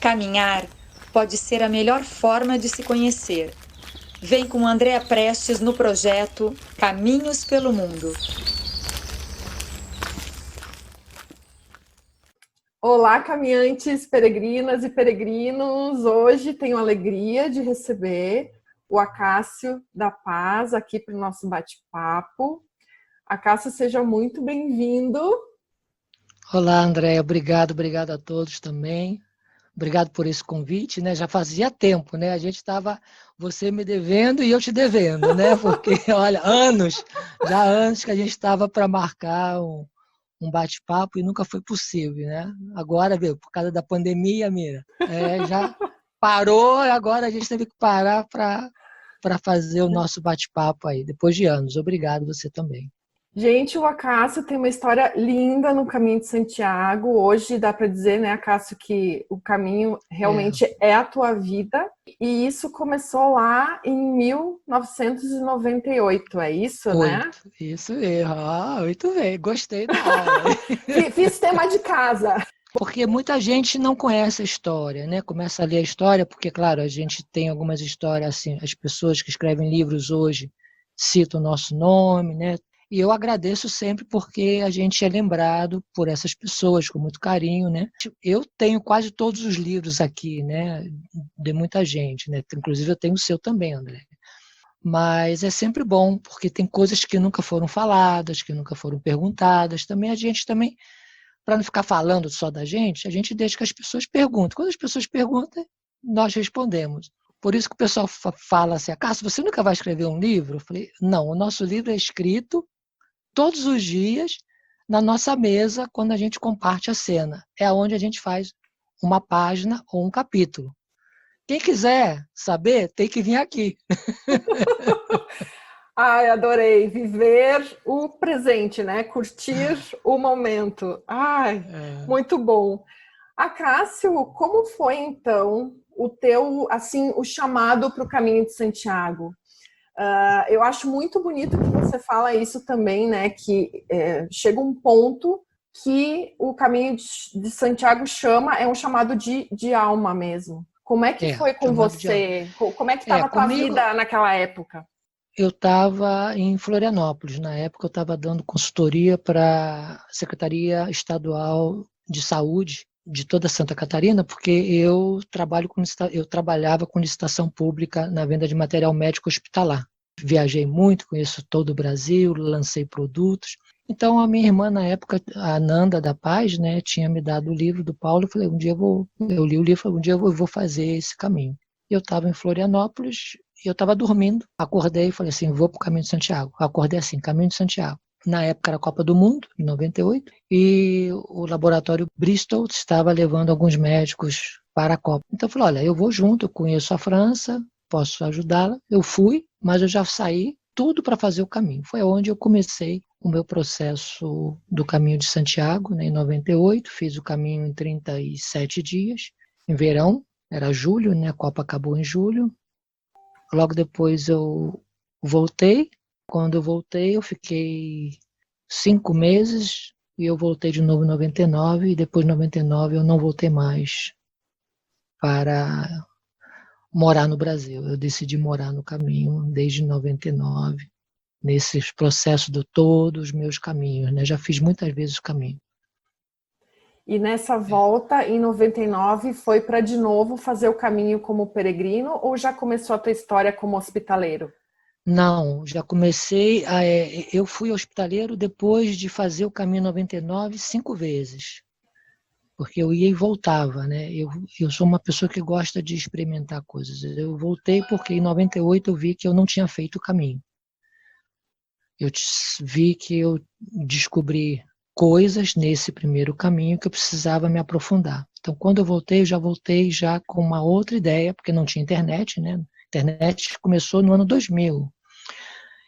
Caminhar pode ser a melhor forma de se conhecer. Vem com Andréa Prestes no projeto Caminhos pelo Mundo. Olá, caminhantes, peregrinas e peregrinos. Hoje tenho a alegria de receber o Acácio da Paz aqui para o nosso bate-papo. Acácio, seja muito bem-vindo. Olá, Andréia, obrigado a todos também. Obrigado por esse convite, né? Já fazia tempo, né? A gente estava, você me devendo e eu te devendo, né? Porque, olha, já há anos que a gente estava para marcar um bate-papo e nunca foi possível, né? Agora, viu, por causa da pandemia, mira, já parou e agora a gente teve que parar para fazer o nosso bate-papo aí, depois de anos. Obrigado, você também. Gente, o Acácio tem uma história linda no Caminho de Santiago. Hoje dá para dizer, né, Acácio, que o caminho realmente é a tua vida. E isso começou lá em 1998, é isso, né? Isso mesmo. Muito bem, gostei da aula. Fiz tema de casa. Porque muita gente não conhece a história, né? Começa a ler a história, porque, claro, a gente tem algumas histórias, assim, as pessoas que escrevem livros hoje citam o nosso nome, né? E eu agradeço sempre porque a gente é lembrado por essas pessoas com muito carinho, né? Eu tenho quase todos os livros aqui, né? De muita gente, né? Inclusive eu tenho o seu também, André. Mas é sempre bom, porque tem coisas que nunca foram faladas, que nunca foram perguntadas. Também a gente também, para não ficar falando só da gente, a gente deixa que as pessoas perguntem. Quando as pessoas perguntam, nós respondemos. Por isso que o pessoal fala assim, Cássio, você nunca vai escrever um livro? Eu falei, não, o nosso livro é escrito todos os dias na nossa mesa quando a gente comparte a cena. É onde a gente faz uma página ou um capítulo. Quem quiser saber, tem que vir aqui. Ai, adorei. Viver o presente, né? Curtir o momento. Ai, muito bom. Acácio, como foi então o teu, assim, o chamado para o Caminho de Santiago? Eu acho muito bonito que você fala isso também, né? Que chega um ponto que o Caminho de Santiago é um chamado de alma mesmo. Como é que foi com Chamado de alma. você? Como é que estava a tua vida naquela época? Eu estava em Florianópolis. Na época, eu estava dando consultoria para a Secretaria Estadual de Saúde de toda Santa Catarina, porque eu trabalhava com licitação pública na venda de material médico hospitalar. Viajei muito, conheço todo o Brasil, lancei produtos. Então, a minha irmã, na época, a Nanda da Paz, né, tinha me dado o livro do Paulo. Eu falei, eu li o livro, falei, um dia eu vou fazer esse caminho. Eu estava em Florianópolis, eu estava dormindo, acordei e falei assim, vou para o Caminho de Santiago. Acordei assim, Caminho de Santiago. Na época era a Copa do Mundo, em 98, e o laboratório Bristol estava levando alguns médicos para a Copa. Então eu falei, olha, eu vou junto, eu conheço a França, posso ajudá-la. Eu fui, mas eu já saí tudo para fazer o caminho. Foi onde eu comecei o meu processo do Caminho de Santiago, né, em 98, fiz o caminho em 37 dias, em verão, era julho, né, a Copa acabou em julho. Logo depois eu voltei. Quando eu voltei, eu fiquei 5 meses e eu voltei de novo em 99 e depois de 99 eu não voltei mais para morar no Brasil. Eu decidi morar no caminho desde 99, nesses processos de todos os meus caminhos, né? Já fiz muitas vezes o caminho. E nessa volta, em 99, foi para de novo fazer o caminho como peregrino ou já começou a tua história como hospitaleiro? Não, já comecei. Eu fui hospitaleiro depois de fazer o caminho 99 5 vezes, porque eu ia e voltava, né? Eu sou uma pessoa que gosta de experimentar coisas. Eu voltei porque em 98 eu vi que eu não tinha feito o caminho. Eu vi que eu descobri coisas nesse primeiro caminho que eu precisava me aprofundar. Então, quando eu já voltei já com uma outra ideia, porque não tinha internet, né? A internet começou no ano 2000.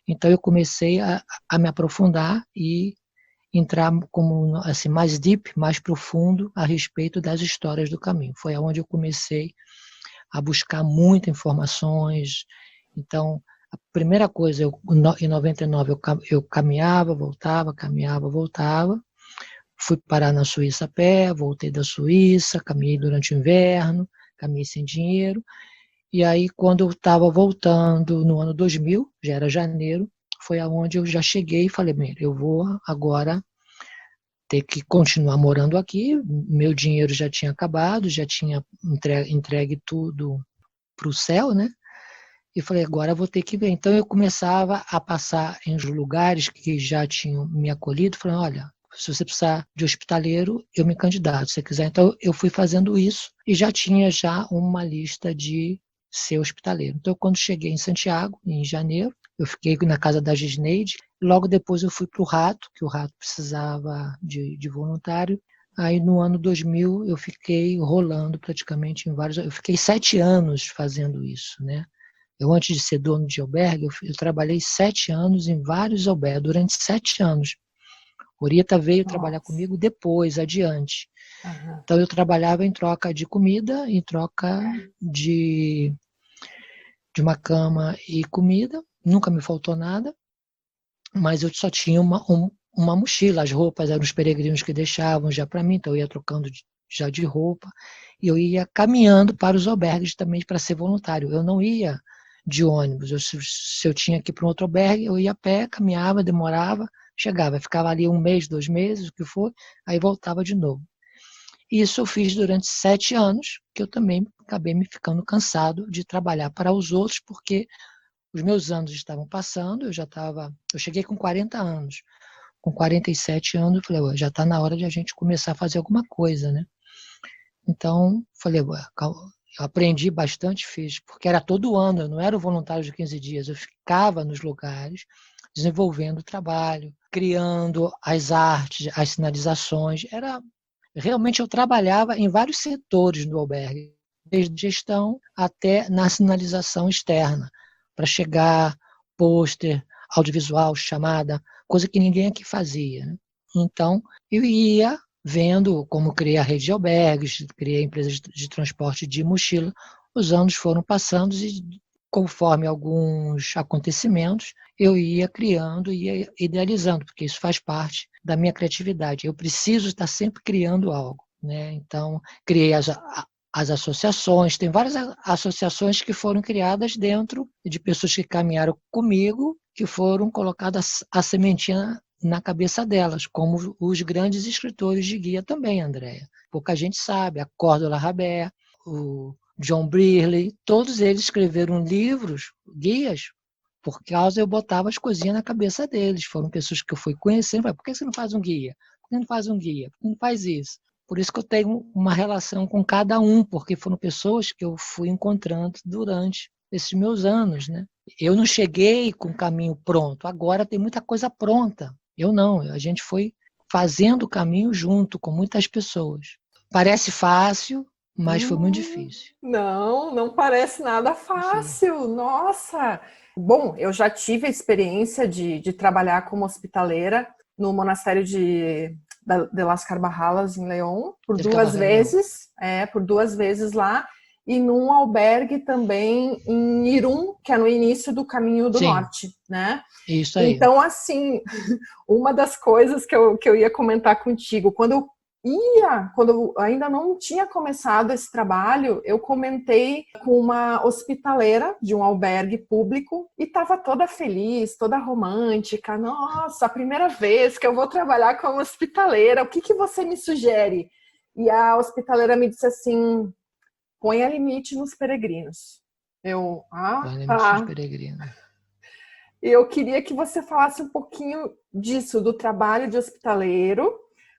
Então, eu comecei a me aprofundar e entrar como assim mais deep, mais profundo a respeito das histórias do caminho. Foi aonde eu comecei a buscar muitas informações. Então, a primeira coisa, em 99 eu caminhava, voltava, caminhava, voltava. fui parar na Suíça a pé, voltei da Suíça, caminhei durante o inverno, caminhei sem dinheiro. E aí, quando eu estava voltando no ano 2000, já era janeiro, foi aonde eu já cheguei e falei, bem, eu vou agora ter que continuar morando aqui, meu dinheiro já tinha acabado, já tinha entregue tudo para o céu, né? E falei, agora eu vou ter que ver. Então eu começava a passar em lugares que já tinham me acolhido, falando, olha, se você precisar de hospitaleiro, eu me candidato, se você quiser. Então eu fui fazendo isso e já tinha já uma lista de ser hospitaleiro. Então quando cheguei em Santiago, em janeiro, eu fiquei na casa da Gisneide. Logo depois eu fui para o Rato, que o Rato precisava de voluntário. Aí no ano 2000 eu fiquei rolando praticamente em vários... Eu fiquei 7 anos fazendo isso, né? Eu, antes de ser dono de albergue, eu trabalhei 7 anos em vários albergues, durante 7 anos. Orieta veio trabalhar comigo depois, adiante. Uhum. Então eu trabalhava em troca de comida, em troca de uma cama e comida, nunca me faltou nada, mas eu só tinha uma mochila, as roupas eram os peregrinos que deixavam já para mim, então eu ia trocando já de roupa, e eu ia caminhando para os albergues também para ser voluntário. Eu não ia de ônibus, se eu tinha que ir para um outro albergue, eu ia a pé, caminhava, demorava, chegava, ficava ali 1 mês, 2 meses, o que for, aí voltava de novo. Isso eu fiz durante 7 anos, que eu também acabei me ficando cansado de trabalhar para os outros, porque os meus anos estavam passando, eu cheguei com 40 anos. Com 47 anos, eu falei, ué, já está na hora de a gente começar a fazer alguma coisa, né? Então, falei, ué, eu aprendi bastante, fiz, porque era todo ano, eu não era o voluntário de 15 dias, eu ficava nos lugares, desenvolvendo o trabalho, criando as artes, as sinalizações. Realmente eu trabalhava em vários setores do albergue, desde gestão até na sinalização externa, para chegar pôster, audiovisual, chamada, coisa que ninguém aqui fazia, né? Então, eu ia vendo como criei a rede de albergues, criei empresas de transporte de mochila. Os anos foram passando e, conforme alguns acontecimentos, eu ia criando, ia idealizando, porque isso faz parte da minha criatividade. Eu preciso estar sempre criando algo, né? Então, criei as associações, tem várias associações que foram criadas dentro de pessoas que caminharam comigo, que foram colocadas a sementinha na cabeça delas, como os grandes escritores de guia também, Andréia. Pouca gente sabe, a Córdoba Rabé, o John Brearley, todos eles escreveram livros, guias, por causa eu botava as coisinhas na cabeça deles. Foram pessoas que eu fui conhecendo, por que você não faz um guia? Por que não faz um guia? Por que não faz isso? Por isso que eu tenho uma relação com cada um, porque foram pessoas que eu fui encontrando durante esses meus anos, né? Eu não cheguei com o caminho pronto, agora tem muita coisa pronta. Eu não, a gente foi fazendo o caminho junto com muitas pessoas. Parece fácil, mas foi muito difícil. Não parece nada fácil. Nossa! Bom, eu já tive a experiência de trabalhar como hospitaleira no monastério de Las Carbajalas, em León, por 2 vezes. Por 2 vezes lá. E num albergue também em Irún, que é no início do Caminho do Norte, né? Isso aí. Então, assim, uma das coisas que eu ia comentar contigo, quando eu ainda não tinha começado esse trabalho, eu comentei com uma hospitaleira de um albergue público e estava toda feliz, toda romântica. Nossa, a primeira vez que eu vou trabalhar como hospitaleira, o que você me sugere? E a hospitaleira me disse assim, ponha limite nos peregrinos. Põe limite nos peregrinos. Eu queria que você falasse um pouquinho disso, do trabalho de hospitaleiro,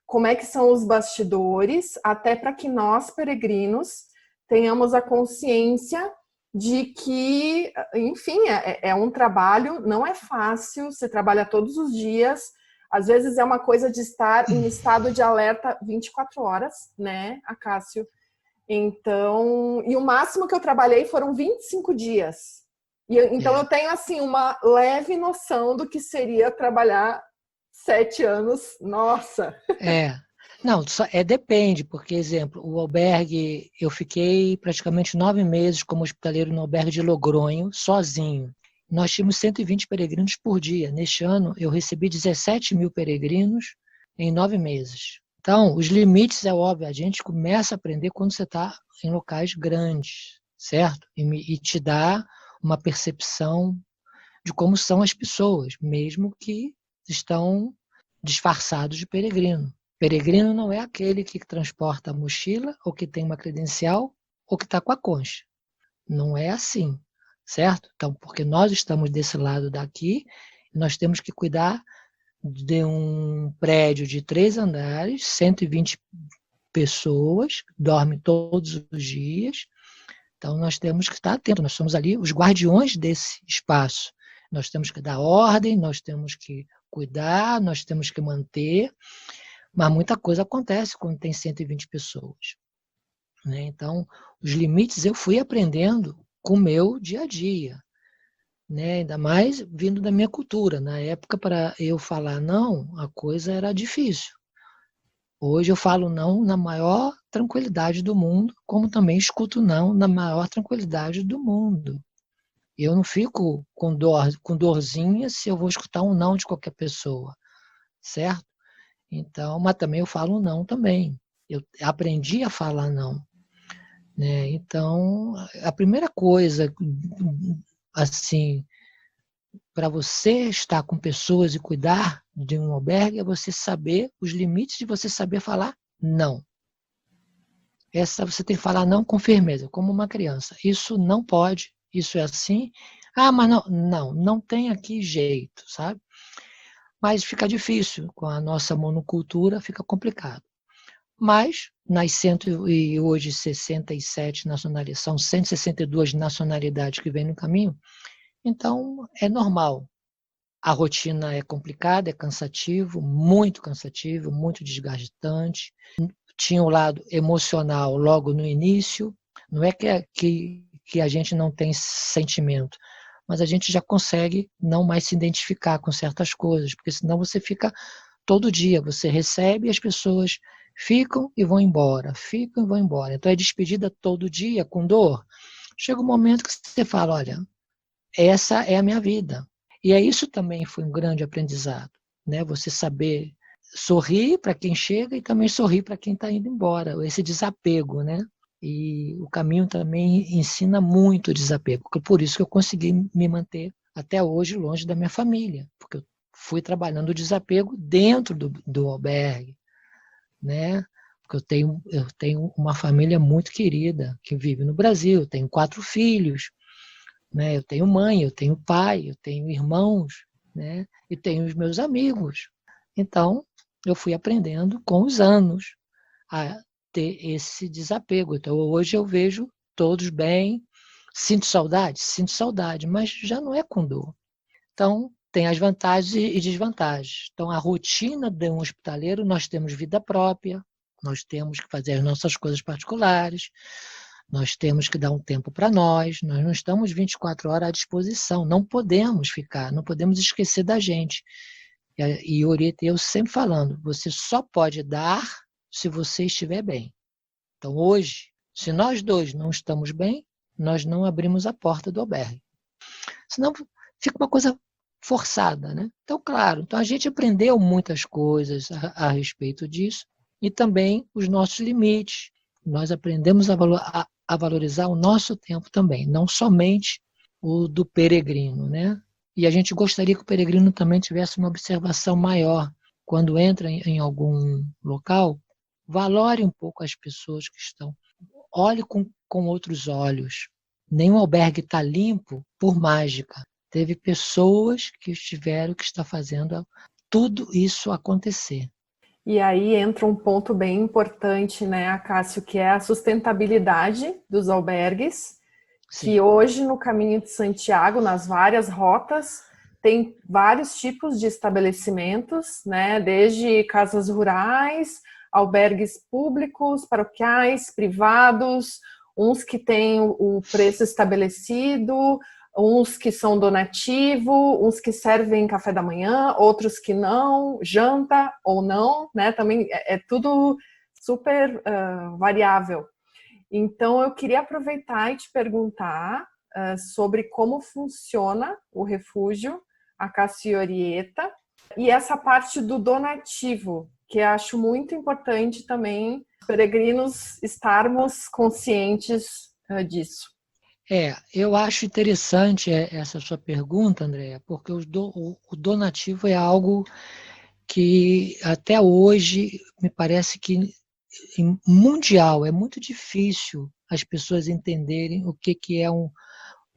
como é que são os bastidores, até para que nós, peregrinos, tenhamos a consciência de que, enfim, é um trabalho, não é fácil, você trabalha todos os dias, às vezes é uma coisa de estar em estado de alerta 24 horas, né, Acácio? Então, e o máximo que eu trabalhei foram 25 dias. Então eu tenho, assim, uma leve noção do que seria trabalhar 7 anos. Nossa! Não, depende, porque, exemplo, o albergue, eu fiquei praticamente 9 meses como hospitaleiro no albergue de Logronho, sozinho. Nós tínhamos 120 peregrinos por dia. Neste ano, eu recebi 17 mil peregrinos em 9 meses. Então, os limites, é óbvio, a gente começa a aprender quando você está em locais grandes, certo? E te dá uma percepção de como são as pessoas, mesmo que estão disfarçados de peregrino. Peregrino não é aquele que transporta a mochila, ou que tem uma credencial, ou que está com a concha. Não é assim, certo? Então, porque nós estamos desse lado daqui, nós temos que cuidar de um prédio de 3 andares, 120 pessoas, dormem todos os dias. Então, nós temos que estar atentos, nós somos ali os guardiões desse espaço. Nós temos que dar ordem, nós temos que cuidar, nós temos que manter, mas muita coisa acontece quando tem 120 pessoas. Né? Então, os limites eu fui aprendendo com o meu dia a dia. Né? Ainda mais vindo da minha cultura. Na época, para eu falar não, a coisa era difícil. Hoje eu falo não na maior tranquilidade do mundo, como também escuto não na maior tranquilidade do mundo. Eu não fico com dorzinha se eu vou escutar um não de qualquer pessoa, certo? Então, mas também eu falo não também. Eu aprendi a falar não. Né? Então, a primeira coisa, assim, para você estar com pessoas e cuidar de um albergue é você saber os limites de você saber falar não. Essa você tem que falar não com firmeza, como uma criança. Isso não pode, isso é assim. Ah, mas não tem aqui jeito, sabe? Mas fica difícil, com a nossa monocultura fica complicado. Mas nas 167 nacionalidades, são 162 nacionalidades que vêm no caminho, então é normal. A rotina é complicada, é cansativo, muito desgastante. Tinha o lado emocional logo no início. Não é que a gente não tem sentimento, mas a gente já consegue não mais se identificar com certas coisas, porque senão você fica todo dia, você recebe e as pessoas ficam e vão embora, ficam e vão embora. Então é despedida todo dia com dor. Chega um momento que você fala, olha, essa é a minha vida. E isso também foi um grande aprendizado, né? Você saber sorrir para quem chega e também sorrir para quem está indo embora, esse desapego, né? E o caminho também ensina muito o desapego, por isso que eu consegui me manter até hoje longe da minha família, porque eu fui trabalhando o desapego dentro do albergue, né? Porque eu tenho uma família muito querida que vive no Brasil, eu tenho 4 filhos, né? Eu tenho mãe, eu tenho pai, eu tenho irmãos, né? E tenho os meus amigos. Então, eu fui aprendendo com os anos a ter esse desapego. Então, hoje eu vejo todos bem, sinto saudade, mas já não é com dor. Então, tem as vantagens e desvantagens. Então, a rotina de um hospitaleiro, nós temos vida própria, nós temos que fazer as nossas coisas particulares, nós temos que dar um tempo para nós não estamos 24 horas à disposição, não podemos ficar, não podemos esquecer da gente. E Orita e eu sempre falando, você só pode dar se você estiver bem. Então, hoje, se nós dois não estamos bem, nós não abrimos a porta do albergue. Senão fica uma coisa forçada, né? Então, claro, então a gente aprendeu muitas coisas a respeito disso e também os nossos limites. Nós aprendemos a valorizar o nosso tempo também, não somente o do peregrino, né? E a gente gostaria que o peregrino também tivesse uma observação maior. Quando entra em algum local, valore um pouco as pessoas que estão. Olhe com outros olhos. Nenhum albergue está limpo por mágica. Teve pessoas que estiveram, que está fazendo tudo isso acontecer. E aí entra um ponto bem importante, né, Acácio, que é a sustentabilidade dos albergues, Sim. que hoje no Caminho de Santiago, nas várias rotas, tem vários tipos de estabelecimentos, né, desde casas rurais, albergues públicos, paroquiais, privados, uns que têm o preço estabelecido, uns que são donativo, uns que servem café da manhã, outros que não, janta ou não, né? Também é tudo super variável. Então, eu queria aproveitar e te perguntar sobre como funciona o refúgio Acácio e Orieta e essa parte do donativo, porque acho muito importante também peregrinos estarmos conscientes disso. Eu acho interessante essa sua pergunta, Andréa, porque o donativo é algo que até hoje me parece que mundial é muito difícil as pessoas entenderem o que é o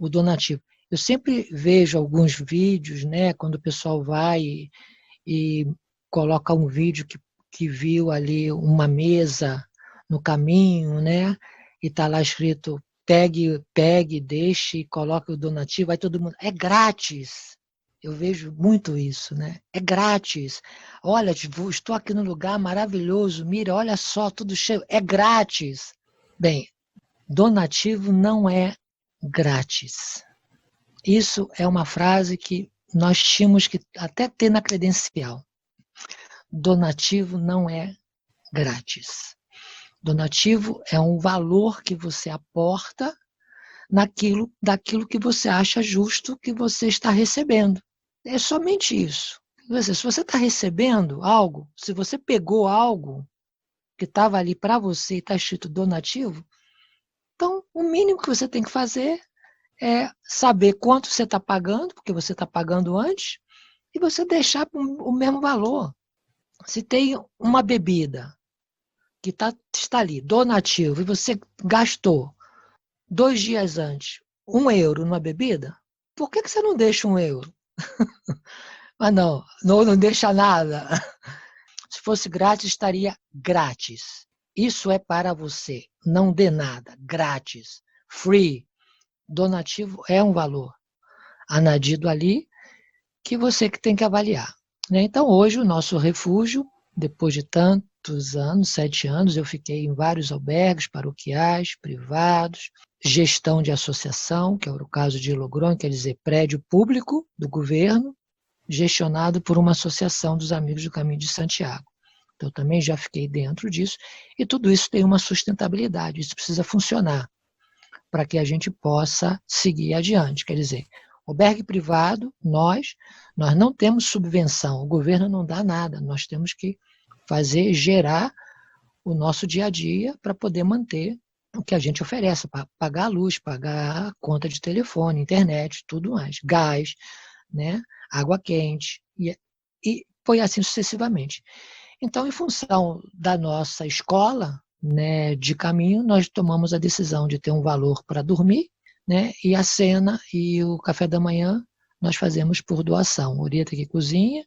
donativo. Eu sempre vejo alguns vídeos, né, quando o pessoal vai e coloca um vídeo que viu ali uma mesa no caminho, né, e está lá escrito pegue, deixe, coloque o donativo, aí todo mundo, é grátis. Eu vejo muito isso, né? É grátis. Olha, estou aqui num lugar maravilhoso, mira, olha só, tudo cheio, é grátis. Bem, donativo não é grátis. Isso é uma frase que nós tínhamos que até ter na credencial. Donativo não é grátis. Donativo é um valor que você aporta daquilo que você acha justo que você está recebendo. É somente isso. Se você está recebendo algo, se você pegou algo que estava ali para você e está escrito donativo, então o mínimo que você tem que fazer é saber quanto você está pagando, porque você está pagando antes, e você deixar o mesmo valor. Se tem uma bebida que está ali, donativo, e você gastou 2 dias antes €1 numa bebida, por que você não deixa €1? Mas não deixa nada. Se fosse grátis, estaria grátis. Isso é para você. Não dê nada. Grátis. Free. Donativo é um valor anadido ali que você que tem que avaliar. Então, hoje, o nosso refúgio, depois de tantos anos, 7 anos, eu fiquei em vários albergues paroquiais, privados, gestão de associação, que é o caso de Logron, quer dizer, prédio público do governo, gestionado por uma associação dos Amigos do Caminho de Santiago. Então, eu também já fiquei dentro disso, e tudo isso tem uma sustentabilidade, isso precisa funcionar para que a gente possa seguir adiante. Quer dizer, albergue privado, nós não temos subvenção, o governo não dá nada, nós temos que gerar o nosso dia a dia para poder manter o que a gente oferece, para pagar a luz, pagar a conta de telefone, internet, tudo mais, gás, né, água quente, e foi assim sucessivamente. Então, em função da nossa escola, né, de caminho, nós tomamos a decisão de ter um valor para dormir, né, e a cena e o café da manhã nós fazemos por doação. Orienta que cozinha,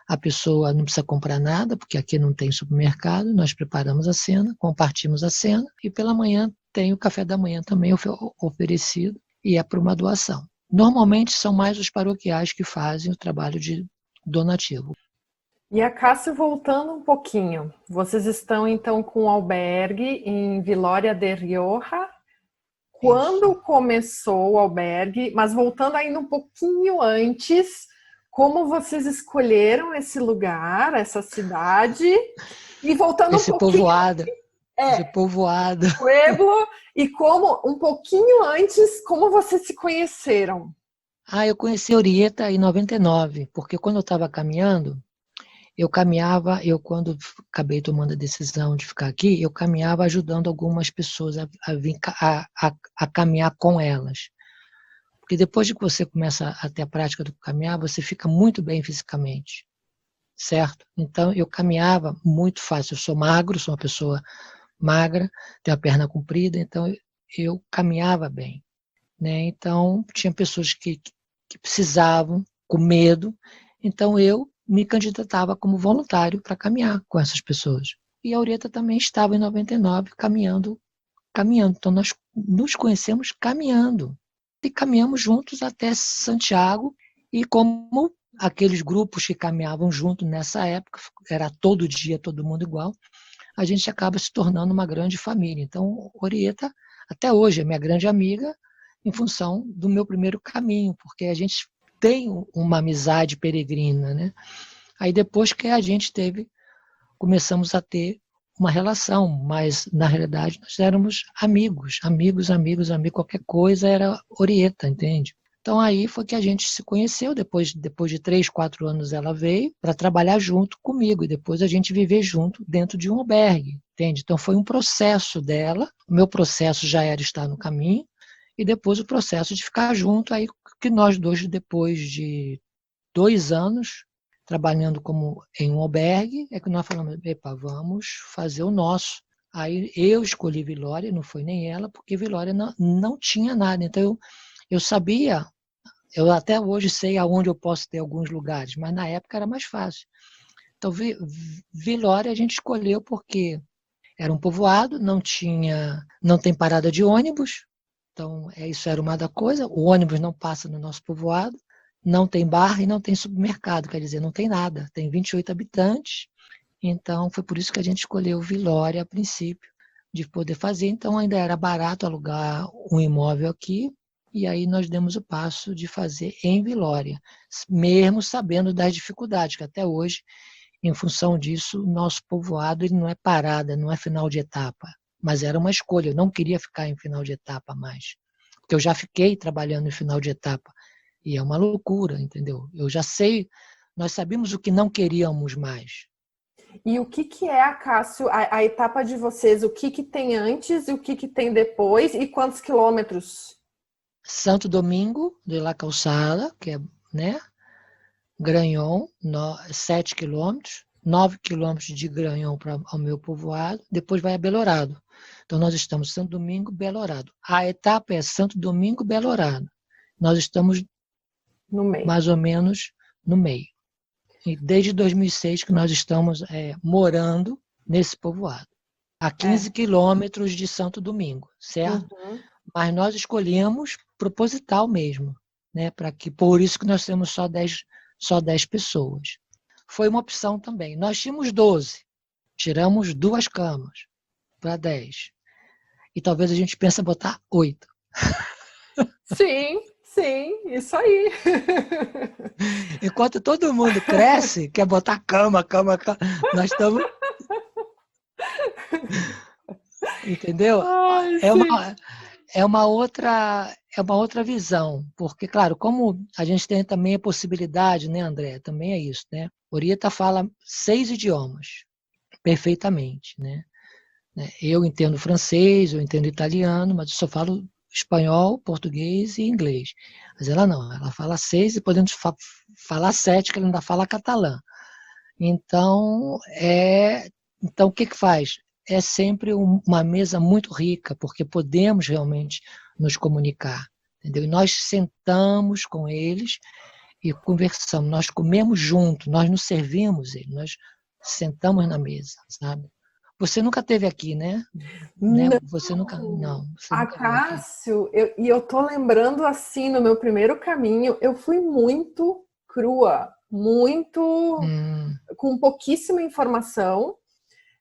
a pessoa não precisa comprar nada, porque aqui não tem supermercado, nós preparamos a cena, compartimos a cena, e pela manhã tem o café da manhã também oferecido, e é para uma doação. Normalmente são mais os paroquiais que fazem o trabalho de donativo. E a Cássio, voltando um pouquinho, vocês estão então com um albergue em Viloria de Rioja. Quando começou o albergue, mas voltando ainda um pouquinho antes, como vocês escolheram esse lugar, essa cidade, e voltando esse um pouquinho... Esse povoado. Pueblo, e como, um pouquinho antes, como vocês se conheceram? Eu conheci Orieta em 99, porque quando eu estava caminhando, quando acabei tomando a decisão de ficar aqui, eu caminhava ajudando algumas pessoas a caminhar com elas. Porque depois de que você começa a ter a prática do caminhar, você fica muito bem fisicamente, certo? Então, eu caminhava muito fácil. Eu sou magro, sou uma pessoa magra, tenho a perna comprida, então eu caminhava bem, né? Então, tinha pessoas que precisavam, com medo, então eu me candidatava como voluntário para caminhar com essas pessoas. E a Orieta também estava em 99 caminhando. Então nós nos conhecemos caminhando. E caminhamos juntos até Santiago, e como aqueles grupos que caminhavam junto nessa época, era todo dia, todo mundo igual, a gente acaba se tornando uma grande família. Então, Orieta, até hoje, é minha grande amiga, em função do meu primeiro caminho, porque a gente tem uma amizade peregrina, né? Aí depois que a gente começamos a ter uma relação, mas na realidade nós éramos amigos, qualquer coisa era Orieta, entende? Então aí foi que a gente se conheceu, depois de 3, 4 anos ela veio para trabalhar junto comigo, e depois a gente viver junto dentro de um albergue, entende? Então foi um processo dela, o meu processo já era estar no caminho, e depois o processo de ficar junto, aí que nós dois, depois de 2 anos, trabalhando como em um albergue, é que nós falamos, epa, vamos fazer o nosso. Aí eu escolhi Vilória, não foi nem ela, porque Vilória não tinha nada, então eu sabia, eu até hoje sei aonde eu posso ter alguns lugares, mas na época era mais fácil. Então, Vilória a gente escolheu porque era um povoado, não tem parada de ônibus, então isso era uma da coisa, o ônibus não passa no nosso povoado, não tem bar e não tem supermercado, quer dizer, não tem nada, tem 28 habitantes, então foi por isso que a gente escolheu Vilória a princípio, de poder fazer, então ainda era barato alugar um imóvel aqui, e aí nós demos o passo de fazer em Vilória, mesmo sabendo das dificuldades, que até hoje, em função disso, o nosso povoado ele não é parada, não é final de etapa, mas era uma escolha, eu não queria ficar em final de etapa mais, porque eu já fiquei trabalhando em final de etapa, e é uma loucura, entendeu? Eu já sei, nós sabíamos o que não queríamos mais. E o que é, Acácio, a etapa de vocês? O que tem antes e o que tem depois? E quantos quilômetros? Santo Domingo de La Calçada, que é, né? Granhon, 7 quilômetros, 9 quilômetros de Granhon ao meu povoado, depois vai a Belorado. Então nós estamos Santo Domingo, Belorado. A etapa é Santo Domingo, Belorado. Nós estamos no meio, mais ou menos no meio. E desde 2006 que nós estamos morando nesse povoado. A 15 quilômetros de Santo Domingo, certo? Uhum. Mas nós escolhemos proposital mesmo, né? Por isso que nós temos só 10 pessoas. Foi uma opção também. Nós tínhamos 12, tiramos 2 camas para 10. E talvez a gente pense em botar 8. Sim, isso aí. Enquanto todo mundo cresce, quer botar cama, nós estamos... Entendeu? Ai, É sim. uma, é uma outra visão, porque, claro, como a gente tem também a possibilidade, né, André? Também é isso, né? Orieta fala 6 idiomas perfeitamente, né? Eu entendo francês, eu entendo italiano, mas eu só falo espanhol, português e inglês. Mas ela não, ela fala 6 e podemos falar 7, que ela ainda fala catalã. Então o que faz? É sempre uma mesa muito rica, porque podemos realmente nos comunicar, entendeu? E nós sentamos com eles e conversamos, nós comemos junto, nós nos servimos, nós sentamos na mesa, sabe? Você nunca esteve aqui, né? Não. Você nunca veio aqui. Acácio, eu tô lembrando assim, no meu primeiro caminho, eu fui muito crua, muito com pouquíssima informação.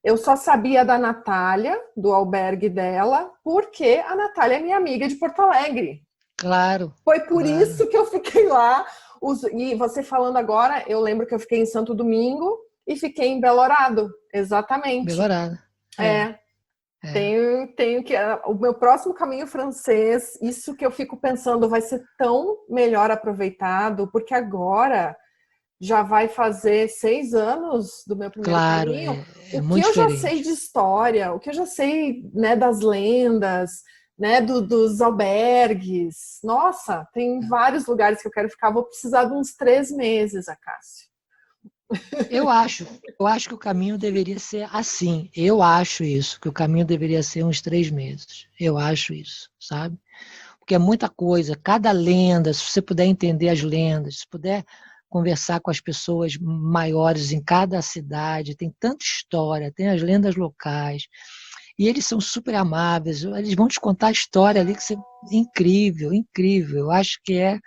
Eu só sabia da Natália, do albergue dela, porque a Natália é minha amiga de Porto Alegre. Claro. Foi por isso que eu fiquei lá. E você falando agora, eu lembro que eu fiquei em Santo Domingo e fiquei em Belorado, exatamente. Belorado. Tenho que. O meu próximo caminho francês, isso que eu fico pensando, vai ser tão melhor aproveitado, porque agora já vai fazer 6 anos do meu primeiro Claro, caminho. é O que muito eu já sei diferente. de história, o que eu já sei, né, das lendas, né, dos albergues. Nossa, tem vários lugares que eu quero ficar. Vou precisar de uns 3 meses, Acácio. Eu acho que o caminho deveria ser assim. Eu acho isso, que o caminho deveria ser uns 3 meses. Eu acho isso, sabe? Porque é muita coisa, cada lenda, se você puder entender as lendas, se puder conversar com as pessoas maiores em cada cidade, tem tanta história, tem as lendas locais, e eles são super amáveis, eles vão te contar a história ali que é incrível, incrível. Eu acho que é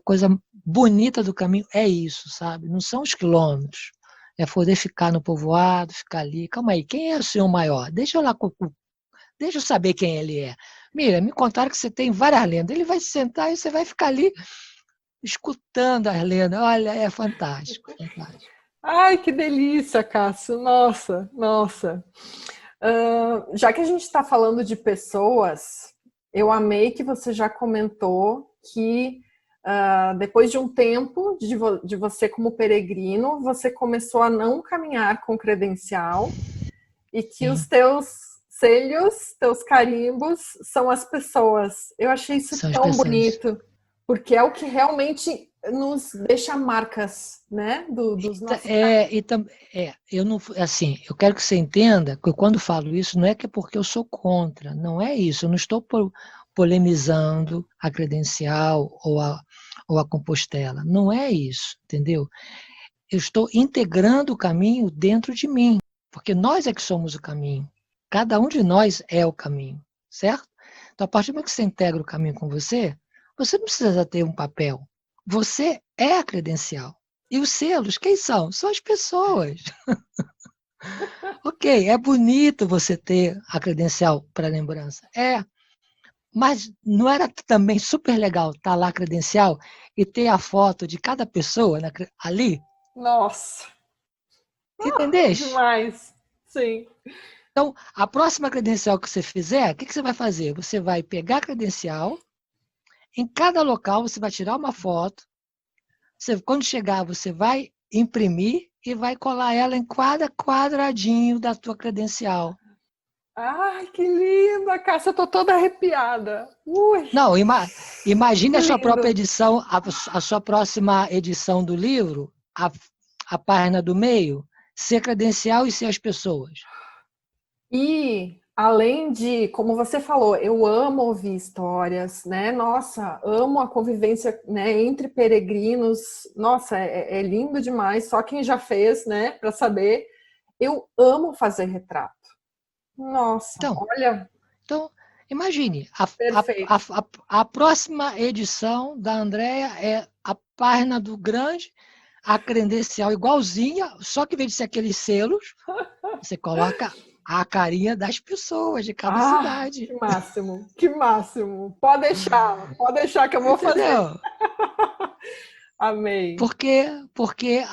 coisa bonita do caminho, é isso, sabe? Não são os quilômetros, é poder ficar no povoado, ficar ali. Calma aí, quem é o senhor maior? Deixa eu saber quem ele é. Mira, me contaram que você tem várias lendas. Ele vai se sentar e você vai ficar ali escutando as lendas. Olha, é fantástico, fantástico. Ai, que delícia, Cássio. Nossa, nossa. Já que a gente está falando de pessoas, eu amei que você já comentou que depois de um tempo de você como peregrino, você começou a não caminhar com credencial e que os teus selhos, teus carimbos são as pessoas. Eu achei isso São as tão pessoas. bonito, porque é o que realmente nos deixa marcas, né, dos nossos Eu não, assim, eu quero que você entenda que quando falo isso não é que é porque eu sou contra, não é isso. Eu não estou polemizando a credencial ou a Compostela, não é isso, entendeu? Eu estou integrando o caminho dentro de mim, porque nós é que somos o caminho. Cada um de nós é o caminho, certo? Então, a partir do momento que você integra o caminho com você, você não precisa ter um papel. Você é a credencial. E os selos, quem são? São as pessoas. Ok, é bonito você ter a credencial para lembrança. É, mas não era também super legal estar lá a credencial e ter a foto de cada pessoa ali? Nossa, Entendeste? demais. Sim. Então, a próxima credencial que você fizer, o que você vai fazer? Você vai pegar a credencial, em cada local você vai tirar uma foto, quando chegar você vai imprimir e vai colar ela em cada quadradinho da tua credencial. Ai, que linda, Cássia, eu tô toda arrepiada. Ui, Não, imagine que a sua própria lindo. edição, a sua próxima edição do livro, a página do meio, ser credencial e ser as pessoas. E além de, como você falou, eu amo ouvir histórias, né? Nossa, amo a convivência, né, entre peregrinos. Nossa, é lindo demais. Só quem já fez, né, para saber. Eu amo fazer retrato. Nossa, Então, olha, Então, imagine, perfeito. a próxima edição da Andrea é a página do grande, a credencial igualzinha, só que em vez de ser aqueles selos, você coloca a carinha das pessoas de cada Ah, cidade. que máximo, que máximo. Pode deixar que eu vou fazer. Entendeu? Amei. Porque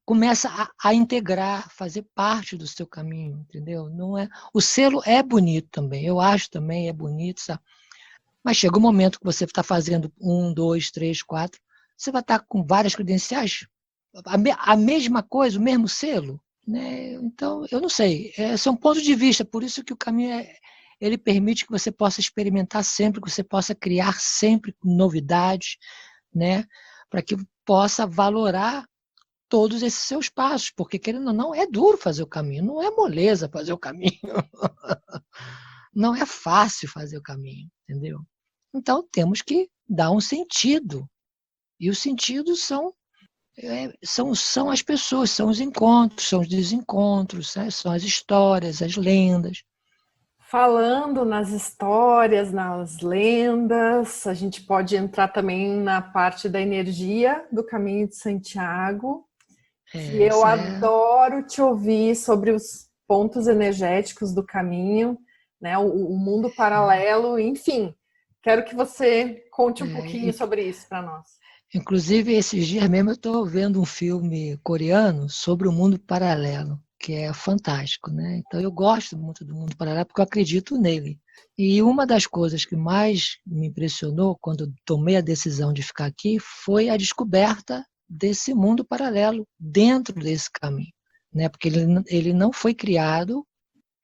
começa a integrar, fazer parte do seu caminho, entendeu? Não é, o selo é bonito também, eu acho também é bonito, sabe? Mas chega um momento que você está fazendo 1, 2, 3, 4, você vai estar com várias credenciais, a mesma coisa, o mesmo selo, né? Então, eu não sei, esse é um ponto de vista, por isso que o caminho ele permite que você possa experimentar sempre, que você possa criar sempre novidades, né? Para que possa valorar todos esses seus passos, porque querendo ou não, é duro fazer o caminho, não é moleza fazer o caminho, não é fácil fazer o caminho, entendeu? Então temos que dar um sentido, e os sentidos são as pessoas, são os encontros, são os desencontros, né? São as histórias, as lendas. Falando nas histórias, nas lendas, a gente pode entrar também na parte da energia do Caminho de Santiago, que eu Essa é, adoro te ouvir sobre os pontos energéticos do caminho, né? O mundo paralelo, enfim. Quero que você conte um pouquinho é, sobre isso para nós. inclusive, esses dias mesmo eu estou vendo um filme coreano sobre o mundo paralelo, que é fantástico, né? Então eu gosto muito do mundo paralelo porque eu acredito nele. E uma das coisas que mais me impressionou quando tomei a decisão de ficar aqui foi a descoberta desse mundo paralelo dentro desse caminho, né? Porque ele não foi criado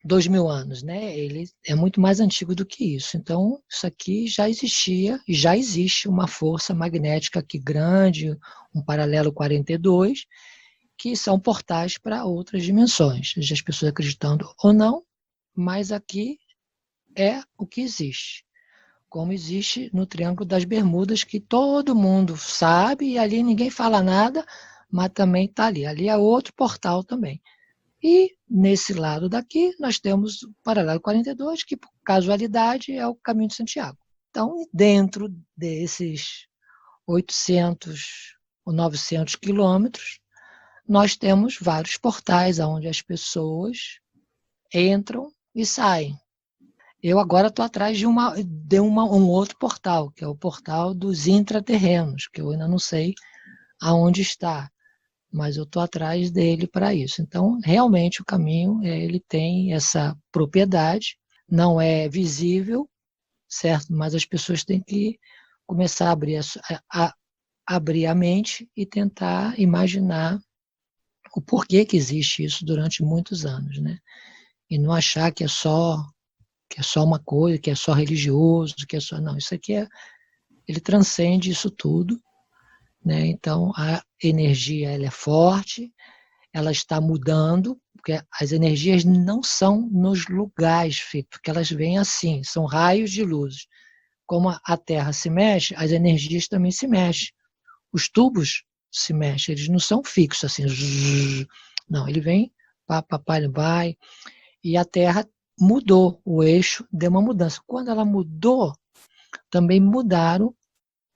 2000 anos, né? Ele é muito mais antigo do que isso. Então, isso aqui já existia, e já existe uma força magnética aqui grande, um paralelo 42, que são portais para outras dimensões, seja as pessoas acreditando ou não, mas aqui é o que existe. Como existe no Triângulo das Bermudas, que todo mundo sabe, e ali ninguém fala nada, mas também está ali. Ali é outro portal também. E, nesse lado daqui, nós temos o paralelo 42, que, por casualidade, é o Caminho de Santiago. Então, dentro desses 800 ou 900 quilômetros, nós temos vários portais onde as pessoas entram e saem. Eu agora estou atrás um outro portal, que é o portal dos intraterrenos, que eu ainda não sei aonde está, mas eu estou atrás dele para isso. Então, realmente, o caminho ele tem essa propriedade, não é visível, certo? Mas as pessoas têm que começar a abrir a mente e tentar imaginar o porquê que existe isso durante muitos anos, né? E não achar que é só uma coisa, que é só religioso, que é só... Não, isso aqui ele transcende isso tudo, né? Então, a energia ela é forte, ela está mudando, porque as energias não são nos lugares fixos, porque elas vêm assim, são raios de luz. Como a Terra se mexe, as energias também se mexem. Os tubos se mexem, eles não são fixos assim. Não, ele vem, ele vai, e a Terra mudou, o eixo deu uma mudança. Quando ela mudou, também mudaram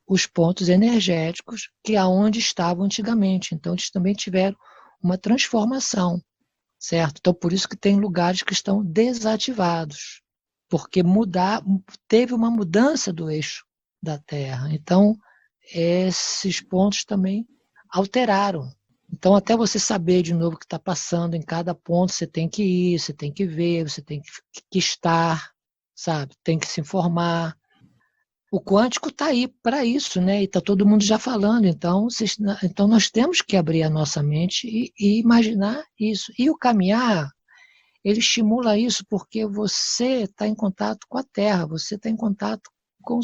os pontos energéticos que aonde estavam antigamente. Então, eles também tiveram uma transformação, certo? Então, por isso que tem lugares que estão desativados, porque teve uma mudança do eixo da Terra. Então, esses pontos também alteraram. Então, até você saber de novo o que está passando em cada ponto, você tem que ir, você tem que ver, você tem que estar, sabe? Tem que se informar. O quântico está aí para isso, né? E está todo mundo já falando. Então, nós temos que abrir a nossa mente e imaginar isso. E o caminhar, ele estimula isso porque você está em contato com a Terra, você está em contato com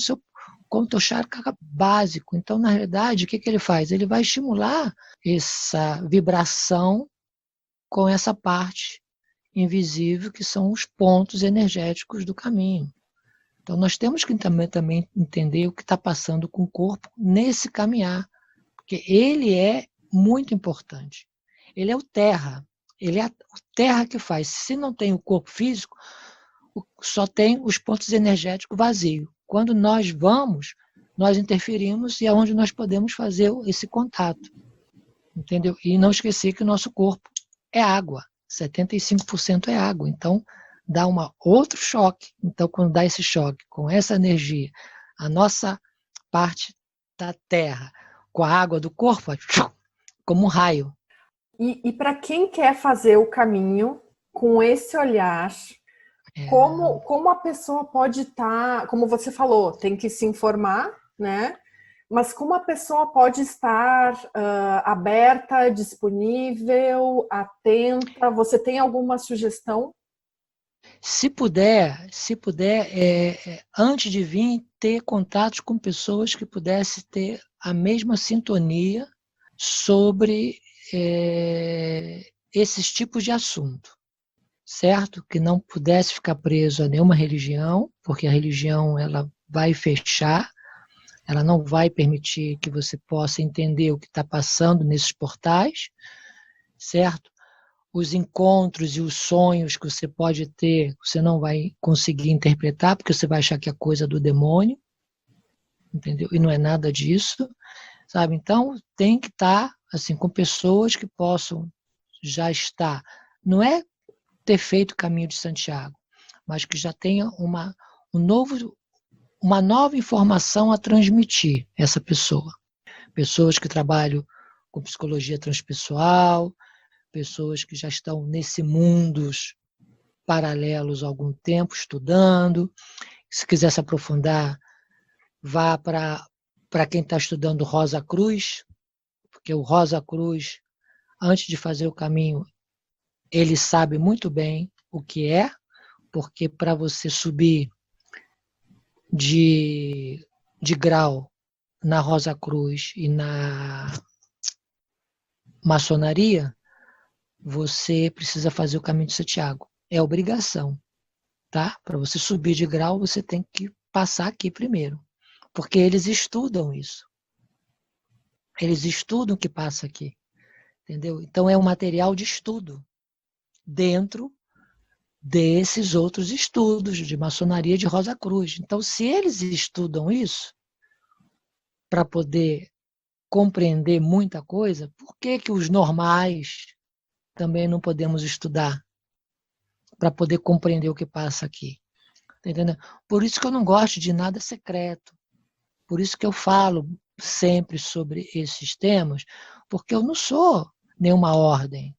o teu chakra básico. Então, na realidade, o que ele faz? Ele vai estimular essa vibração com essa parte invisível que são os pontos energéticos do caminho. Então, nós temos que também entender o que está passando com o corpo nesse caminhar, porque ele é muito importante. Ele é o terra, ele é o terra que faz. Se não tem o corpo físico, só tem os pontos energéticos vazios. Quando nós vamos, nós interferimos e é onde nós podemos fazer esse contato. Entendeu? E não esquecer que o nosso corpo é água, 75% é água. Então, dá outro choque. Então, quando dá esse choque com essa energia, a nossa parte da terra com a água do corpo, como um raio. E para quem quer fazer o caminho com esse olhar, como a pessoa pode estar, como você falou, tem que se informar, né? Mas como a pessoa pode estar aberta, disponível, atenta? Você tem alguma sugestão? Se puder, antes de vir, ter contatos com pessoas que pudessem ter a mesma sintonia sobre esses tipos de assunto, certo? Que não pudesse ficar preso a nenhuma religião, porque a religião ela vai fechar, ela não vai permitir que você possa entender o que está passando nesses portais, certo? Os encontros e os sonhos que você pode ter, você não vai conseguir interpretar, porque você vai achar que é coisa do demônio, entendeu? E não é nada disso, sabe? Então, tem que estar assim, com pessoas que possam já estar. Não é ter feito o caminho de Santiago, mas que já tenha uma nova informação a transmitir essa pessoa. Pessoas que trabalham com psicologia transpessoal, pessoas que já estão nesse mundos paralelos há algum tempo estudando. Se quiser se aprofundar, vá para quem está estudando Rosa Cruz, porque o Rosa Cruz, antes de fazer o caminho, ele sabe muito bem o que é, porque para você subir de grau na Rosa Cruz e na maçonaria, você precisa fazer o caminho de Santiago. É obrigação, tá? Para você subir de grau, você tem que passar aqui primeiro, porque eles estudam isso. Eles estudam o que passa aqui, entendeu? Então é um material de estudo dentro desses outros estudos de maçonaria de Rosa Cruz. Então, se eles estudam isso para poder compreender muita coisa, por que os normais também não podemos estudar para poder compreender o que passa aqui? Tá entendendo? Por isso que eu não gosto de nada secreto. Por isso que eu falo sempre sobre esses temas, porque eu não sou nenhuma ordem,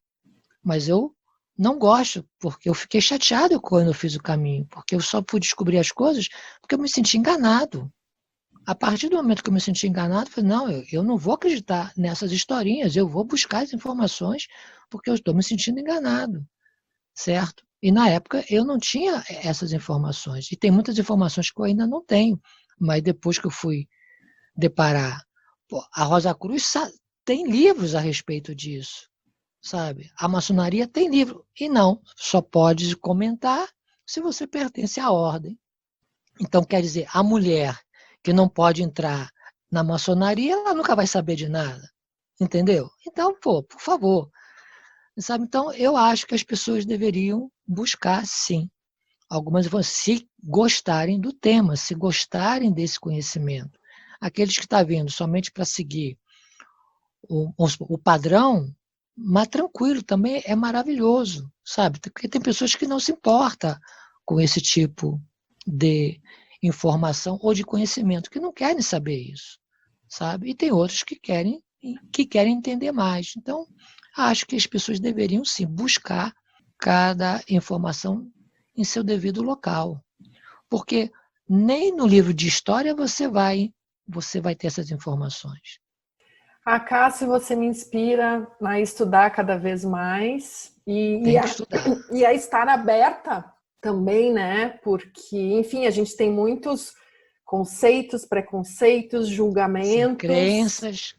mas eu não gosto, porque eu fiquei chateado quando eu fiz o caminho, porque eu só pude descobrir as coisas porque eu me senti enganado. A partir do momento que eu me senti enganado, eu falei, não, eu não vou acreditar nessas historinhas, eu vou buscar as informações porque eu estou me sentindo enganado, certo? E na época eu não tinha essas informações. E tem muitas informações que eu ainda não tenho. Mas depois que eu fui deparar, pô, a Rosa Cruz tem livros a respeito disso, sabe? A maçonaria tem livro. E não, só pode comentar se você pertence à ordem. Então, quer dizer, a mulher que não pode entrar na maçonaria, ela nunca vai saber de nada. Entendeu? Então, pô, por favor. Sabe? Então, eu acho que as pessoas deveriam buscar, sim, algumas informações, se gostarem do tema, se gostarem desse conhecimento. Aqueles que estão vindo somente para seguir o padrão, mas tranquilo, também é maravilhoso, sabe? Porque tem pessoas que não se importam com esse tipo de informação ou de conhecimento, que não querem saber isso, sabe? E tem outros que querem entender mais. Então, acho que as pessoas deveriam sim buscar cada informação em seu devido local, porque nem no livro de história você vai ter essas informações. A Cássia, você me inspira a estudar cada vez mais Tem que estudar. E a estar aberta também, né? Porque, enfim, a gente tem muitos conceitos, preconceitos, julgamentos. Sim,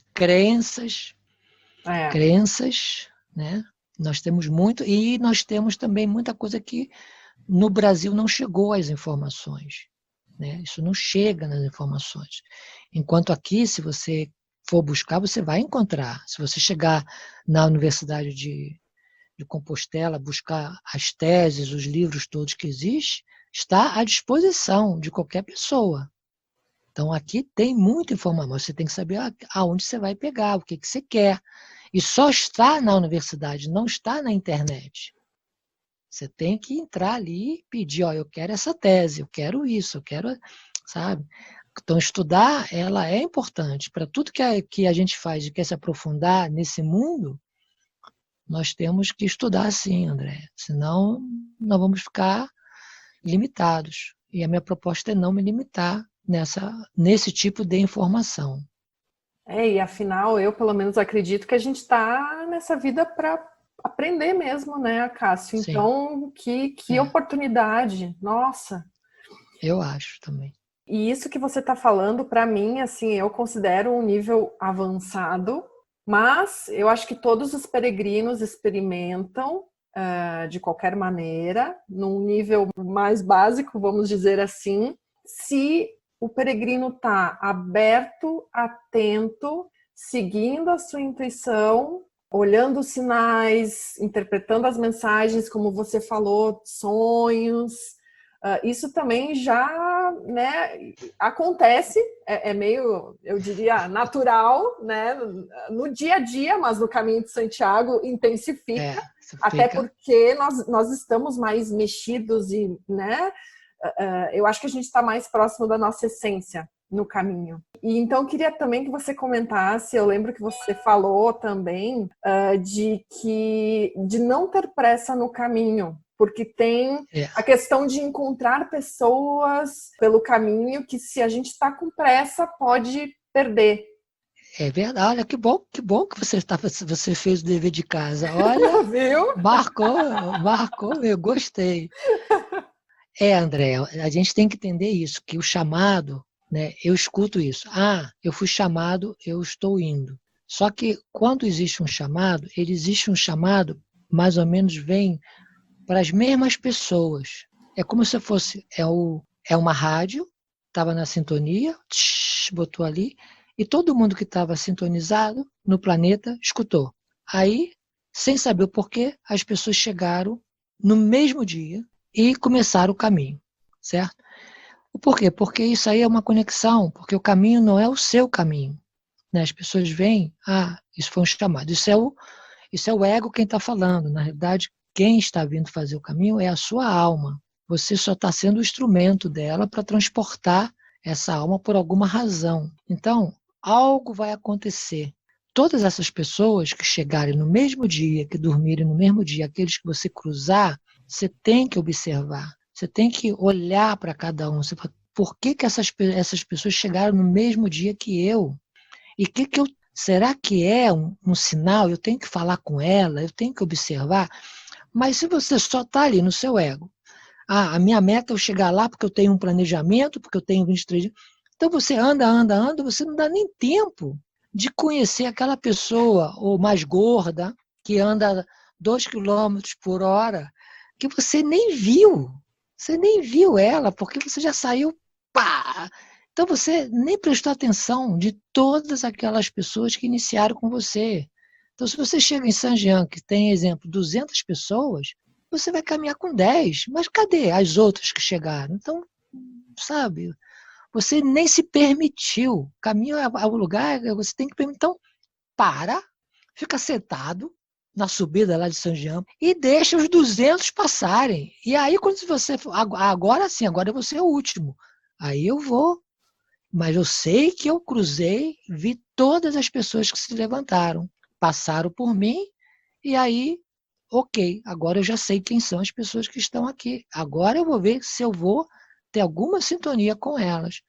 crenças, né? Nós temos muito, e nós temos também muita coisa que no Brasil não chegou às informações, né? Isso não chega nas informações. Enquanto aqui, se você for buscar, você vai encontrar. Se você chegar na Universidade de Compostela, buscar as teses, os livros todos que existem, está à disposição de qualquer pessoa. Então, aqui tem muita informação, você tem que saber aonde você vai pegar, o que você quer. E só está na universidade, não está na internet. Você tem que entrar ali e pedir, ó, eu quero essa tese, eu quero isso, eu quero, sabe? Então, estudar, ela é importante. Para tudo que a gente faz e quer se aprofundar nesse mundo, nós temos que estudar sim, André. Senão, nós vamos ficar limitados. E a minha proposta é não me limitar nesse tipo de informação. E afinal, eu pelo menos acredito que a gente está nessa vida para aprender mesmo, né, Cássio? Sim. Então, que oportunidade, nossa! Eu acho também. E isso que você está falando, para mim, assim, eu considero um nível avançado, mas eu acho que todos os peregrinos experimentam de qualquer maneira, num nível mais básico, vamos dizer assim, se o peregrino está aberto, atento, seguindo a sua intuição, olhando os sinais, interpretando as mensagens, como você falou, sonhos. Isso também já, né, acontece, é meio, eu diria, natural, né, no dia a dia, mas no caminho de Santiago intensifica, até porque nós estamos mais mexidos e, né, eu acho que a gente está mais próximo da nossa essência no caminho. E então eu queria também que você comentasse, eu lembro que você falou também de não ter pressa no caminho, porque tem a questão de encontrar pessoas pelo caminho que, se a gente está com pressa, pode perder. É verdade. Olha, que bom que você fez o dever de casa. Olha, viu? Marcou, eu gostei. André, a gente tem que entender isso, que o chamado, né, eu escuto isso. Eu fui chamado, eu estou indo. Só que quando existe um chamado, ele existe um chamado, mais ou menos vem para as mesmas pessoas. É como se fosse, uma rádio, estava na sintonia, botou ali, e todo mundo que estava sintonizado no planeta escutou. Aí, sem saber o porquê, as pessoas chegaram no mesmo dia e começaram o caminho, certo? O porquê? Porque isso aí é uma conexão, porque o caminho não é o seu caminho. Né? As pessoas veem, isso foi um chamado. Isso é o ego quem está falando. Na realidade, quem está vindo fazer o caminho é a sua alma. Você só está sendo o instrumento dela para transportar essa alma por alguma razão. Então, algo vai acontecer. Todas essas pessoas que chegarem no mesmo dia, que dormirem no mesmo dia, aqueles que você cruzar, você tem que observar. Você tem que olhar para cada um. Você fala, por que essas pessoas chegaram no mesmo dia que eu. E será que é um sinal? Eu tenho que falar com ela, eu tenho que observar. Mas se você só está ali no seu ego, a minha meta é eu chegar lá porque eu tenho um planejamento, porque eu tenho 23 dias. Então você anda, você não dá nem tempo de conhecer aquela pessoa, ou mais gorda, que anda 2 km/h, que você nem viu. Você nem viu ela, porque você já saiu, pá! Então você nem prestou atenção de todas aquelas pessoas que iniciaram com você. Então, se você chega em Saint-Jean, que tem, exemplo, 200 pessoas, você vai caminhar com 10. Mas cadê as outras que chegaram? Então, sabe, você nem se permitiu. Caminho ao lugar, você tem que permitir. Então, para, fica sentado na subida lá de Saint-Jean e deixa os 200 passarem. E aí, quando você... Agora sim, agora eu vou ser o último. Aí eu vou. Mas eu sei que eu cruzei, vi todas as pessoas que se levantaram, passaram por mim, e aí, ok, agora eu já sei quem são as pessoas que estão aqui. Agora eu vou ver se eu vou ter alguma sintonia com elas.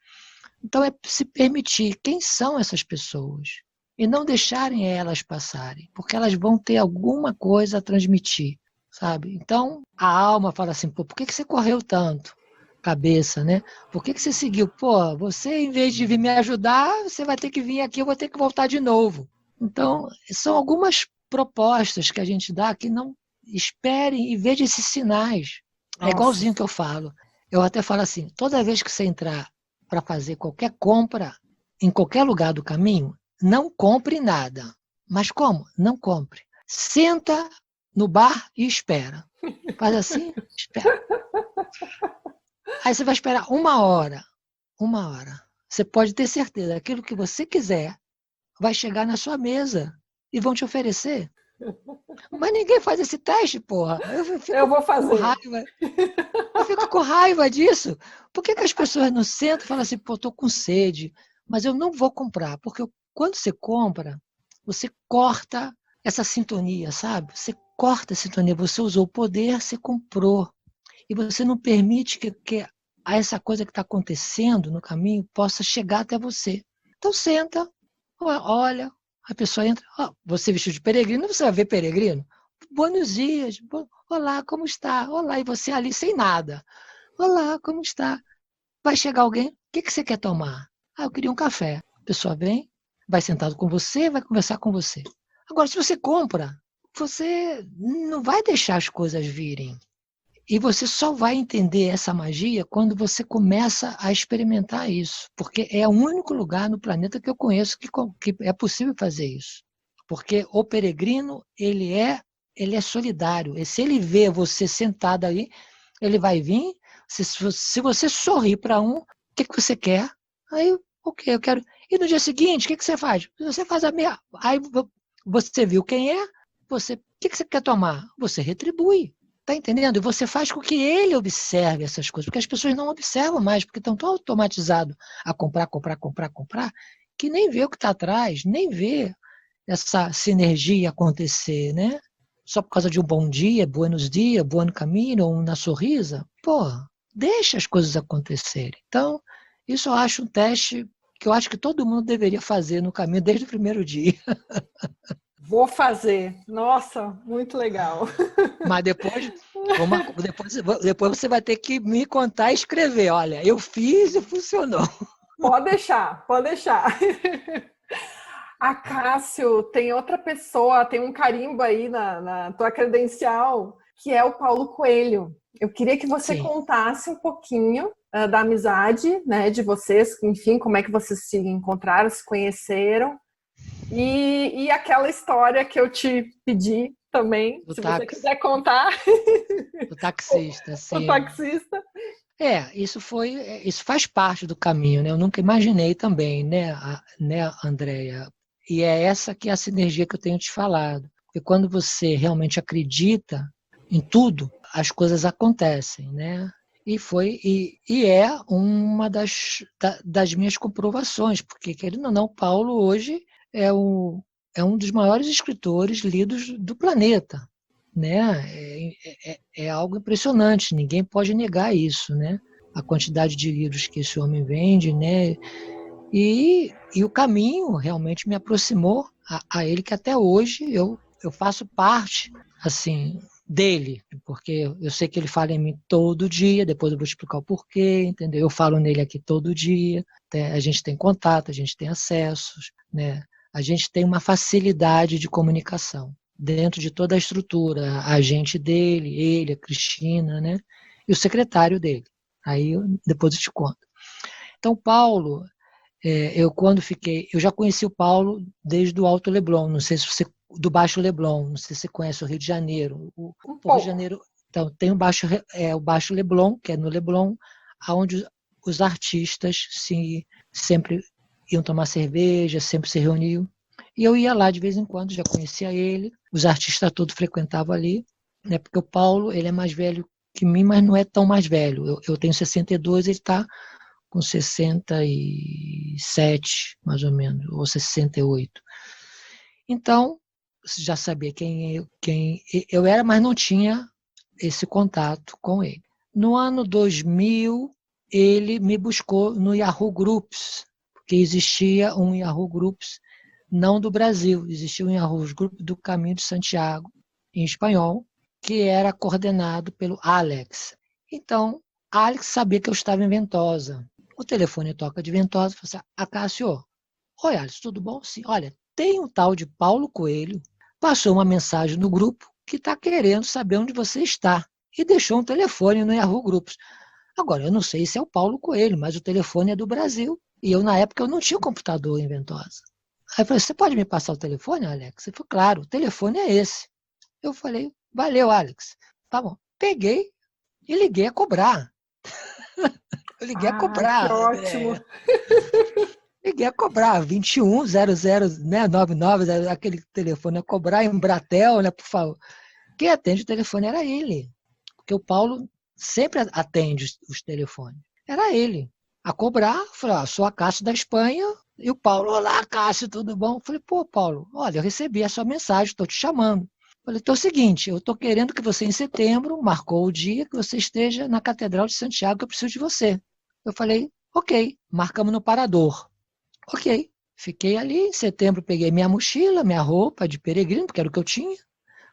Então é se permitir quem são essas pessoas e não deixarem elas passarem, porque elas vão ter alguma coisa a transmitir, sabe? Então a alma fala assim, pô, por que você correu tanto? Cabeça, né? Por que você seguiu? Pô, você em vez de vir me ajudar, você vai ter que vir aqui, eu vou ter que voltar de novo. Então, são algumas propostas que a gente dá que não esperem e vejam esses sinais. É igualzinho que eu falo. Eu até falo assim, toda vez que você entrar para fazer qualquer compra em qualquer lugar do caminho, não compre nada. Mas como? Não compre. Senta no bar e espera. Faz assim, espera. Aí você vai esperar 1 hora. 1 hora. Você pode ter certeza, aquilo que você quiser vai chegar na sua mesa e vão te oferecer. Mas ninguém faz esse teste, porra. Eu vou fazer. Com raiva. Eu fico com raiva disso. Por que as pessoas não sentam e falam assim, pô, estou com sede, mas eu não vou comprar? Porque quando você compra, você corta essa sintonia, sabe? Você corta a sintonia, você usou o poder, você comprou. E você não permite que essa coisa que está acontecendo no caminho possa chegar até você. Então senta, olha, a pessoa entra, você vestiu de peregrino, você vai ver peregrino? Buenos dias, olá, como está? Olá, e você ali sem nada. Olá, como está? Vai chegar alguém, o que você quer tomar? Eu queria um café. A pessoa vem, vai sentado com você, vai conversar com você. Agora, se você compra, você não vai deixar as coisas virem. E você só vai entender essa magia quando você começa a experimentar isso. Porque é o único lugar no planeta que eu conheço que é possível fazer isso. Porque o peregrino, ele é solidário. E se ele vê você sentado aí, ele vai vir. Se você sorrir para um, o que você quer? Aí, ok, eu quero. E no dia seguinte, o que você faz? Você faz a minha. Aí você viu quem é, o que você quer tomar? Você retribui. Está entendendo? E você faz com que ele observe essas coisas, porque as pessoas não observam mais, porque estão tão automatizados a comprar, que nem vê o que está atrás, nem vê essa sinergia acontecer, né? Só por causa de um bom dia, buenos dias, bom caminho, ou uma sorrisa. Pô, deixa as coisas acontecerem. Então, isso eu acho um teste que eu acho que todo mundo deveria fazer no caminho desde o primeiro dia. Vou fazer. Nossa, muito legal. Mas depois você vai ter que me contar e escrever. Olha, eu fiz e funcionou. Pode deixar, pode deixar. A Cássio, tem outra pessoa, tem um carimbo aí na tua credencial, que é o Paulo Coelho. Eu queria que você contasse um pouquinho da amizade, né, de vocês, enfim, como é que vocês se encontraram, se conheceram. E aquela história que eu te pedi também, se você quiser contar. O taxista, sim. O taxista. Isso faz parte do caminho, né? Eu nunca imaginei também, né, Andréia? E é essa que é a sinergia que eu tenho te falado. Porque quando você realmente acredita em tudo, as coisas acontecem, né? E é uma das minhas comprovações, porque, querendo ou não, Paulo hoje é um dos maiores escritores lidos do planeta, né? É algo impressionante, ninguém pode negar isso, né? a quantidade de livros que esse homem vende, né? E o caminho realmente me aproximou a ele, que até hoje eu faço parte, assim, dele, porque eu sei que ele fala em mim todo dia, depois eu vou explicar o porquê, entendeu? Eu falo nele aqui todo dia, a gente tem contato, a gente tem acessos, né? A gente tem uma facilidade de comunicação dentro de toda a estrutura, a agente dele, ele, a Cristina, né? E o secretário dele. Aí depois eu te conto. Então, Paulo, eu já conheci o Paulo desde o Alto Leblon, não sei se você, do Baixo Leblon, não sei se você conhece o Rio de Janeiro. O Rio de Janeiro, então, tem o Baixo Leblon, que é no Leblon, onde os artistas sempre iam tomar cerveja, sempre se reuniam. E eu ia lá de vez em quando, já conhecia ele, os artistas todos frequentavam ali, né, porque o Paulo, ele é mais velho que mim, mas não é tão mais velho. Eu tenho 62, ele está com 67, mais ou menos, ou 68. Então, já sabia quem eu era, mas não tinha esse contato com ele. No ano 2000, ele me buscou no Yahoo Groups, porque existia um Yahoo Groups, não do Brasil, existia um Yahoo Groups do Caminho de Santiago, em espanhol, que era coordenado pelo Alex. Então, Alex sabia que eu estava em Ventosa. O telefone toca de Ventosa e fala assim, Acácio, oi Alex, tudo bom? Sim, olha, tem um tal de Paulo Coelho, passou uma mensagem no grupo que está querendo saber onde você está e deixou um telefone no Yahoo Groups. Agora, eu não sei se é o Paulo Coelho, mas o telefone é do Brasil. E eu, na época, eu não tinha computador em Ventosa. Aí eu falei, você pode me passar o telefone, Alex? Ele falou, claro, o telefone é esse. Eu falei, valeu, Alex. Tá bom. Peguei e liguei a cobrar. Eu liguei a Que cobrar. ótimo. Liguei a cobrar, 2100, né, 99, aquele telefone a cobrar, Embratel, né, por favor. Quem atende o telefone era ele. Porque o Paulo sempre atende os telefones. Era ele. A cobrar, falei, sou a Cássio da Espanha, e o Paulo, olá, Cássio, tudo bom? Falei, pô, Paulo, olha, eu recebi a sua mensagem, estou te chamando. Falei, então é o seguinte, eu estou querendo que você, em setembro, marcou o dia que você esteja na Catedral de Santiago, que eu preciso de você. Eu falei, ok, marcamos no Parador. Ok, fiquei ali, em setembro peguei minha mochila, minha roupa de peregrino, porque era o que eu tinha.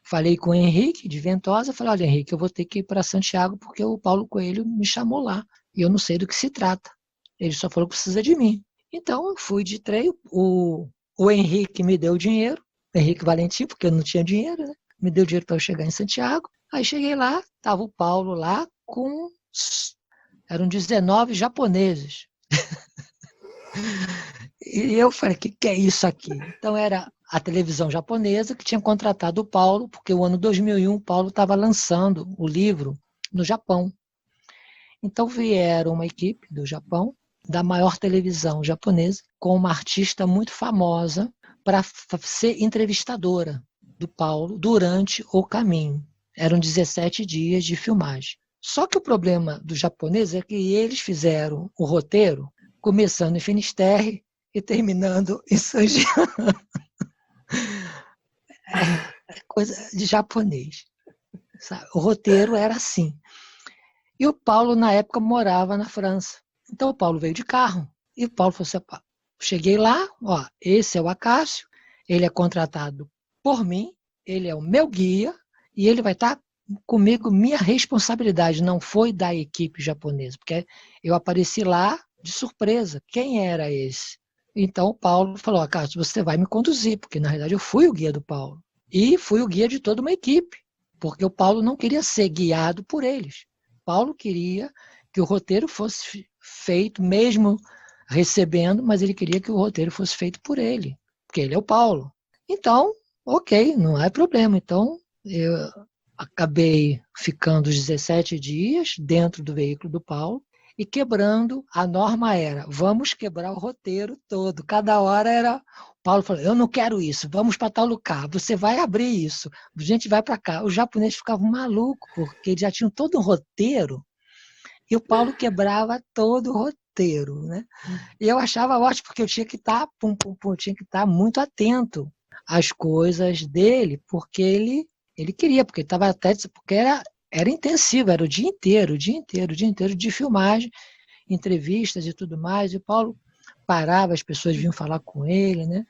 Falei com o Henrique, de Ventosa, falei, olha, Henrique, eu vou ter que ir para Santiago porque o Paulo Coelho me chamou lá e eu não sei do que se trata. Ele só falou que precisa de mim. Então, eu fui de trem, o Henrique me deu dinheiro, o Henrique Valentim, porque eu não tinha dinheiro, né? Me deu dinheiro para eu chegar em Santiago. Aí cheguei lá, estava o Paulo lá eram 19 japoneses. E eu falei, o que é isso aqui? Então era a televisão japonesa que tinha contratado o Paulo, porque o ano 2001 o Paulo estava lançando o livro no Japão. Então vieram uma equipe do Japão, da maior televisão japonesa, com uma artista muito famosa para ser entrevistadora do Paulo durante o caminho. Eram 17 dias de filmagem. Só que o problema dos japoneses é que eles fizeram o roteiro começando em Finisterre e terminando em Sanjian. É coisa de japonês. Sabe? O roteiro era assim. E o Paulo, na época, morava na França. Então o Paulo veio de carro. E o Paulo falou assim, cheguei lá, esse é o Acácio, ele é contratado por mim, ele é o meu guia, e ele vai estar comigo, minha responsabilidade, não foi da equipe japonesa, porque eu apareci lá de surpresa. Quem era esse? Então o Paulo falou, Acácio, você vai me conduzir, porque na realidade eu fui o guia do Paulo. E fui o guia de toda uma equipe, porque o Paulo não queria ser guiado por eles. Paulo queria que o roteiro fosse feito, mesmo recebendo, mas ele queria que o roteiro fosse feito por ele, porque ele é o Paulo. Então, ok, não há problema. Então, eu acabei ficando os 17 dias dentro do veículo do Paulo e quebrando, a norma era, vamos quebrar o roteiro todo. Cada hora era, o Paulo falou, eu não quero isso, vamos para tal lugar, você vai abrir isso, a gente vai para cá. Os japoneses ficavam malucos, porque eles já tinham todo um roteiro e o Paulo quebrava todo o roteiro, né? E eu achava ótimo, porque eu tinha que estar, tinha que estar muito atento às coisas dele, porque ele queria, porque estava até, porque era intensivo, era o dia inteiro, o dia inteiro, o dia inteiro de filmagem, entrevistas e tudo mais, e o Paulo parava, as pessoas vinham falar com ele, né?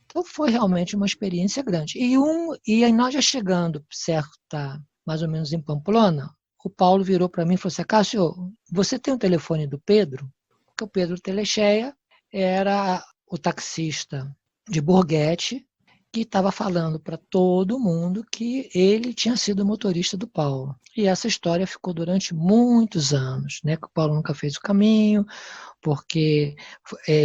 Então foi realmente uma experiência grande. E aí nós já chegando, certo, tá, mais ou menos em Pamplona, o Paulo virou para mim e falou assim: Cássio, você tem o telefone do Pedro? Porque o Pedro Telecheia era o taxista de Borghetti, que estava falando para todo mundo que ele tinha sido o motorista do Paulo. E essa história ficou durante muitos anos, né? Que o Paulo nunca fez o caminho, porque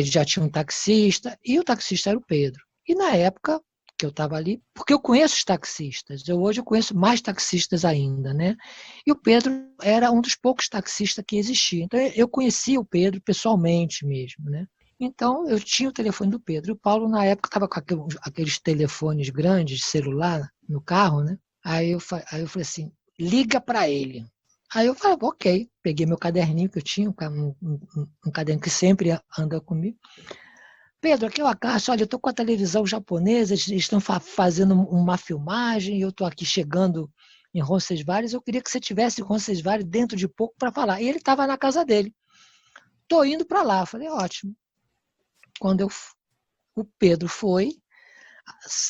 já tinha um taxista, e o taxista era o Pedro. E na época que eu estava ali, porque eu conheço os taxistas, hoje eu conheço mais taxistas ainda, né? E o Pedro era um dos poucos taxistas que existia. Então eu conhecia o Pedro pessoalmente mesmo, né? Então eu tinha o telefone do Pedro. E o Paulo, na época, estava com aqueles telefones grandes de celular no carro, né? Aí eu falei assim: liga para ele. Aí eu falei: ok. Peguei meu caderninho que eu tinha, um caderno que sempre anda comigo. Pedro, aqui é o Cássio, olha, eu estou com a televisão japonesa, eles estão fazendo uma filmagem, e eu estou aqui chegando em Roncesvalles, eu queria que você tivesse em Roncesvalles dentro de pouco para falar. E ele estava na casa dele. Estou indo para lá. Falei: ótimo. Quando o Pedro foi,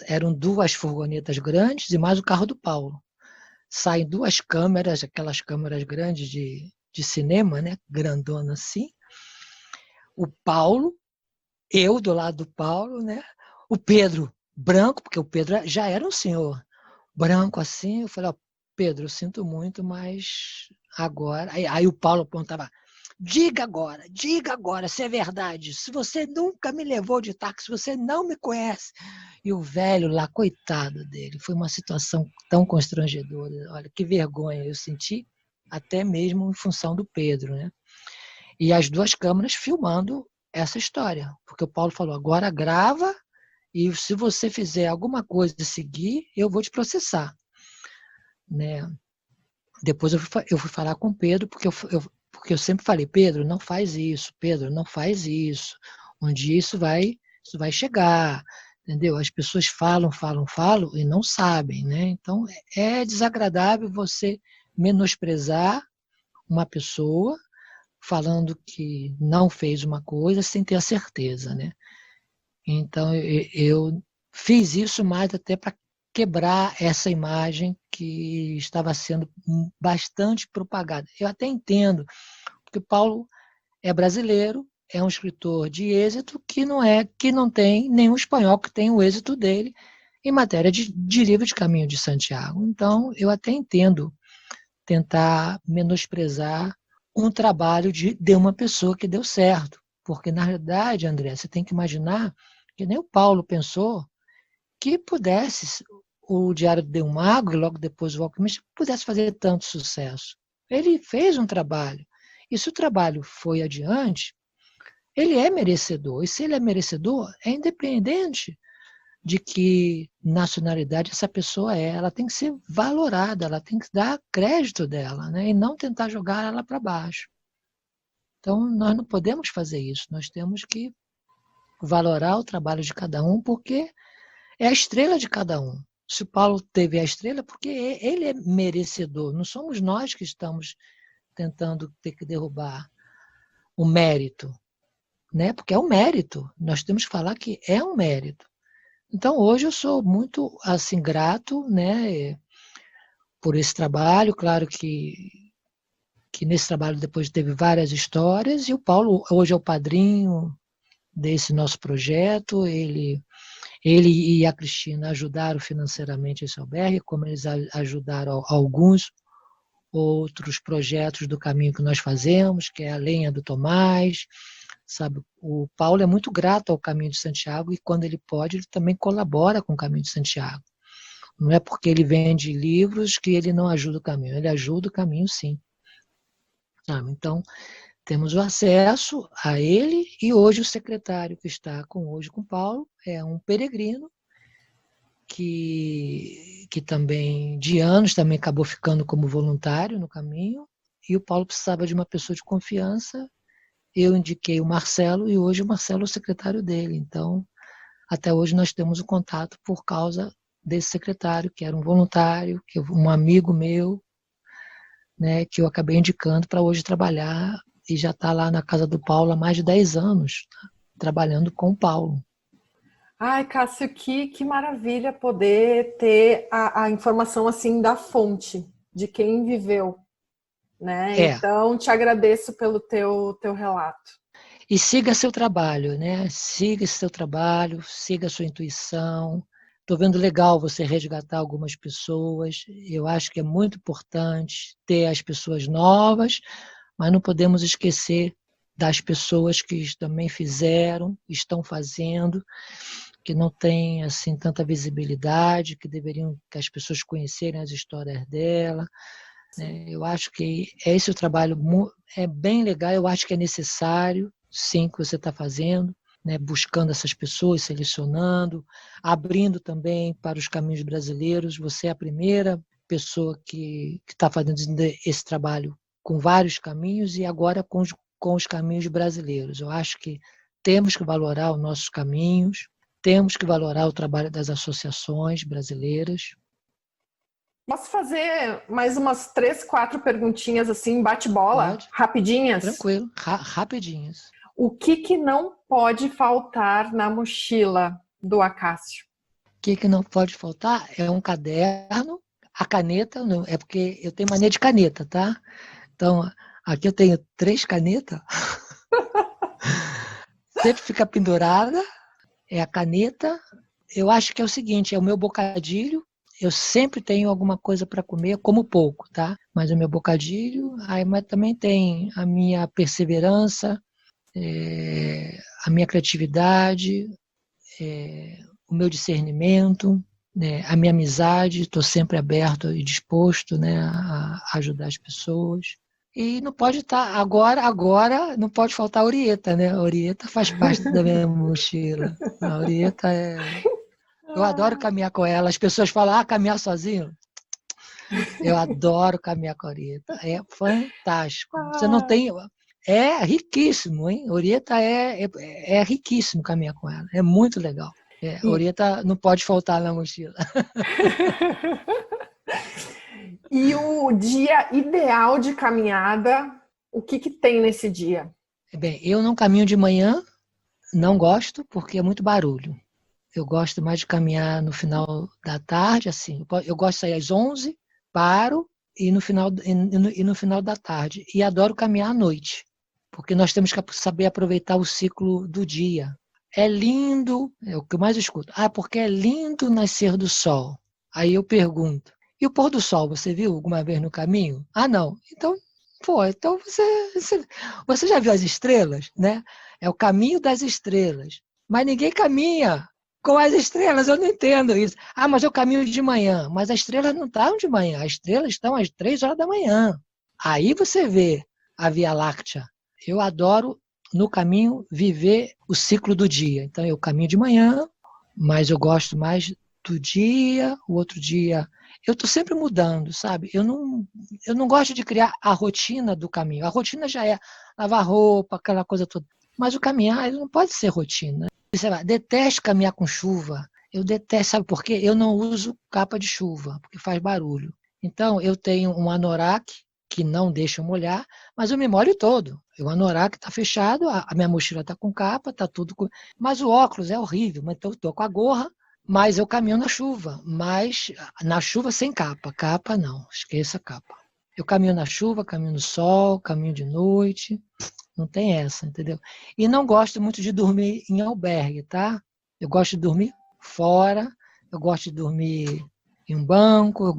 eram 2 furgonetas grandes e mais o carro do Paulo. Saem 2 câmeras, aquelas câmeras grandes de cinema, né? Grandona assim. O Paulo, eu do lado do Paulo, né? O Pedro branco, porque o Pedro já era um senhor branco assim. Eu falei: ó, Pedro, eu sinto muito, mas agora. Aí o Paulo apontava: diga agora se é verdade. Se você nunca me levou de táxi, você não me conhece. E o velho lá, coitado dele, foi uma situação tão constrangedora. Olha, que vergonha eu senti, até mesmo em função do Pedro, né? E as 2 câmeras filmando essa história. Porque o Paulo falou: agora grava, e se você fizer alguma coisa e seguir, eu vou te processar. Né? Depois eu fui falar com o Pedro, porque eu sempre falei: Pedro, não faz isso, Pedro, não faz isso. Um dia isso vai chegar, entendeu? As pessoas falam e não sabem, né? Então é desagradável você menosprezar uma pessoa falando que não fez uma coisa sem ter a certeza, né? Então eu fiz isso mais até para quebrar essa imagem que estava sendo bastante propagada. Eu até entendo, porque Paulo é brasileiro, é um escritor de êxito que não tem nenhum espanhol que tenha o êxito dele em matéria de livro de Caminho de Santiago. Então, eu até entendo tentar menosprezar um trabalho de uma pessoa que deu certo. Porque, na realidade, André, você tem que imaginar que nem o Paulo pensou que pudesse o Diário de um Magro, e logo depois o Alquimista, pudesse fazer tanto sucesso. Ele fez um trabalho. E se o trabalho foi adiante, ele é merecedor. E se ele é merecedor, é independente de que nacionalidade essa pessoa é. Ela tem que ser valorada, ela tem que dar crédito dela, né? E não tentar jogar ela para baixo. Então, nós não podemos fazer isso. Nós temos que valorar o trabalho de cada um, porque é a estrela de cada um. Se o Paulo teve a estrela, porque ele é merecedor. Não somos nós que estamos tentando ter que derrubar o mérito, né? Porque é um mérito. Nós temos que falar que é um mérito. Então, hoje eu sou muito assim grato, né, por esse trabalho. Claro que nesse trabalho depois teve várias histórias, e o Paulo hoje é o padrinho desse nosso projeto. Ele e a Cristina ajudaram financeiramente esse albergue, como eles ajudaram alguns outros projetos do caminho que nós fazemos, que é a Lenha do Tomás, sabe? O Paulo é muito grato ao Caminho de Santiago, e quando ele pode, ele também colabora com o Caminho de Santiago. Não é porque ele vende livros que ele não ajuda o caminho, ele ajuda o caminho sim. Sabe? Então, temos o acesso a ele, e hoje o secretário que está hoje com o Paulo é um peregrino que também, de anos, também acabou ficando como voluntário no caminho, e o Paulo precisava de uma pessoa de confiança. Eu indiquei o Marcelo, e hoje o Marcelo é o secretário dele. Então, até hoje nós temos o contato por causa desse secretário, que era um voluntário, um amigo meu, né, que eu acabei indicando para hoje trabalhar e já está lá na casa do Paulo há mais de 10 anos, tá? Trabalhando com o Paulo. Ai, Cássio, que maravilha poder ter a informação assim da fonte, de quem viveu, né? Então, te agradeço pelo teu relato. E siga seu trabalho, né? Siga seu trabalho, siga a sua intuição. Estou vendo legal você resgatar algumas pessoas. Eu acho que é muito importante ter as pessoas novas, mas não podemos esquecer das pessoas que também fizeram, estão fazendo, que não têm assim tanta visibilidade, que as pessoas conhecerem as histórias dela. Né? Eu acho que esse trabalho é bem legal, eu acho que é necessário, sim, que você está fazendo, né? Buscando essas pessoas, selecionando, abrindo também para os caminhos brasileiros. Você é a primeira pessoa que está fazendo esse trabalho com vários caminhos e agora com os caminhos brasileiros. Eu acho que temos que valorar os nossos caminhos, temos que valorar o trabalho das associações brasileiras. Posso fazer mais umas 3, 4 perguntinhas assim, bate-bola? Pode. Rapidinhas? Tranquilo, rapidinhas. O que não pode faltar na mochila do Acácio? O que não pode faltar é um caderno, a caneta, é porque eu tenho mania de caneta, tá? Então, aqui eu tenho 3 canetas, sempre fica pendurada, é a caneta. Eu acho que é o seguinte, é o meu bocadilho, eu sempre tenho alguma coisa para comer, como pouco, tá? Mas o meu bocadilho, mas também tem a minha perseverança, a minha criatividade, o meu discernimento, né, a minha amizade, estou sempre aberto e disposto, né, a ajudar as pessoas. E não pode estar, agora não pode faltar a Orieta, né? A Orieta faz parte da minha mochila. A Orieta eu adoro caminhar com ela. As pessoas falam, caminhar sozinho. Eu adoro caminhar com a Orieta. É fantástico. Você não tem... É riquíssimo, hein? Orieta é riquíssimo caminhar com ela. É muito legal. A Orieta não pode faltar na mochila. E o dia ideal de caminhada, o que tem nesse dia? Bem, eu não caminho de manhã, não gosto, porque é muito barulho. Eu gosto mais de caminhar no final da tarde, assim. Eu gosto de sair às 11, paro, e no final da tarde. E adoro caminhar à noite, porque nós temos que saber aproveitar o ciclo do dia. É lindo, é o que eu mais escuto. Porque é lindo o nascer do sol. Aí eu pergunto, e o pôr do sol, você viu alguma vez no caminho? Não. Então você já viu as estrelas, né? É o caminho das estrelas. Mas ninguém caminha com as estrelas, eu não entendo isso. Mas eu caminho de manhã. Mas as estrelas não estão de manhã, as estrelas estão às 3 horas da manhã. Aí você vê a Via Láctea. Eu adoro, no caminho, viver o ciclo do dia. Então eu caminho de manhã, mas eu gosto mais do dia, o outro dia... Eu estou sempre mudando, sabe? Eu não gosto de criar a rotina do caminho. A rotina já é lavar roupa, aquela coisa toda. Mas o caminhar ele não pode ser rotina. Detesto caminhar com chuva. Eu detesto, sabe por quê? Eu não uso capa de chuva, porque faz barulho. Então, eu tenho um anorak que não deixa eu molhar, mas eu me molho todo. O anorak está fechado, a minha mochila está com capa, está tudo com... Mas o óculos é horrível, mas eu estou com a gorra, mas eu caminho na chuva. Mas na chuva sem capa. Capa não, esqueça a capa. Eu caminho na chuva, caminho no sol, caminho de noite... Não tem essa, entendeu? E não gosto muito de dormir em albergue, tá? Eu gosto de dormir fora, eu gosto de dormir em um banco, eu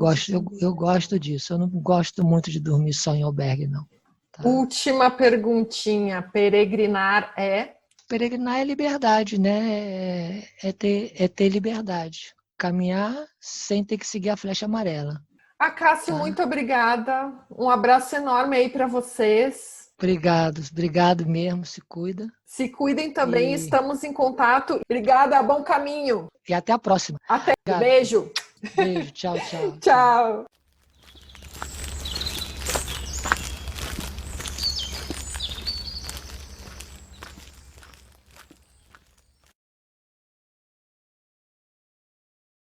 gosto disso. Eu não gosto muito de dormir só em albergue, não. Tá? Última perguntinha. Peregrinar é? Peregrinar é liberdade, né? É ter liberdade. Caminhar sem ter que seguir a flecha amarela. Acácio, muito obrigada. Um abraço enorme aí para vocês. Obrigado mesmo, se cuida. Se cuidem também, estamos em contato. Obrigada, bom caminho. E até a próxima. Até, Obrigado. beijo. Beijo, tchau. Tchau.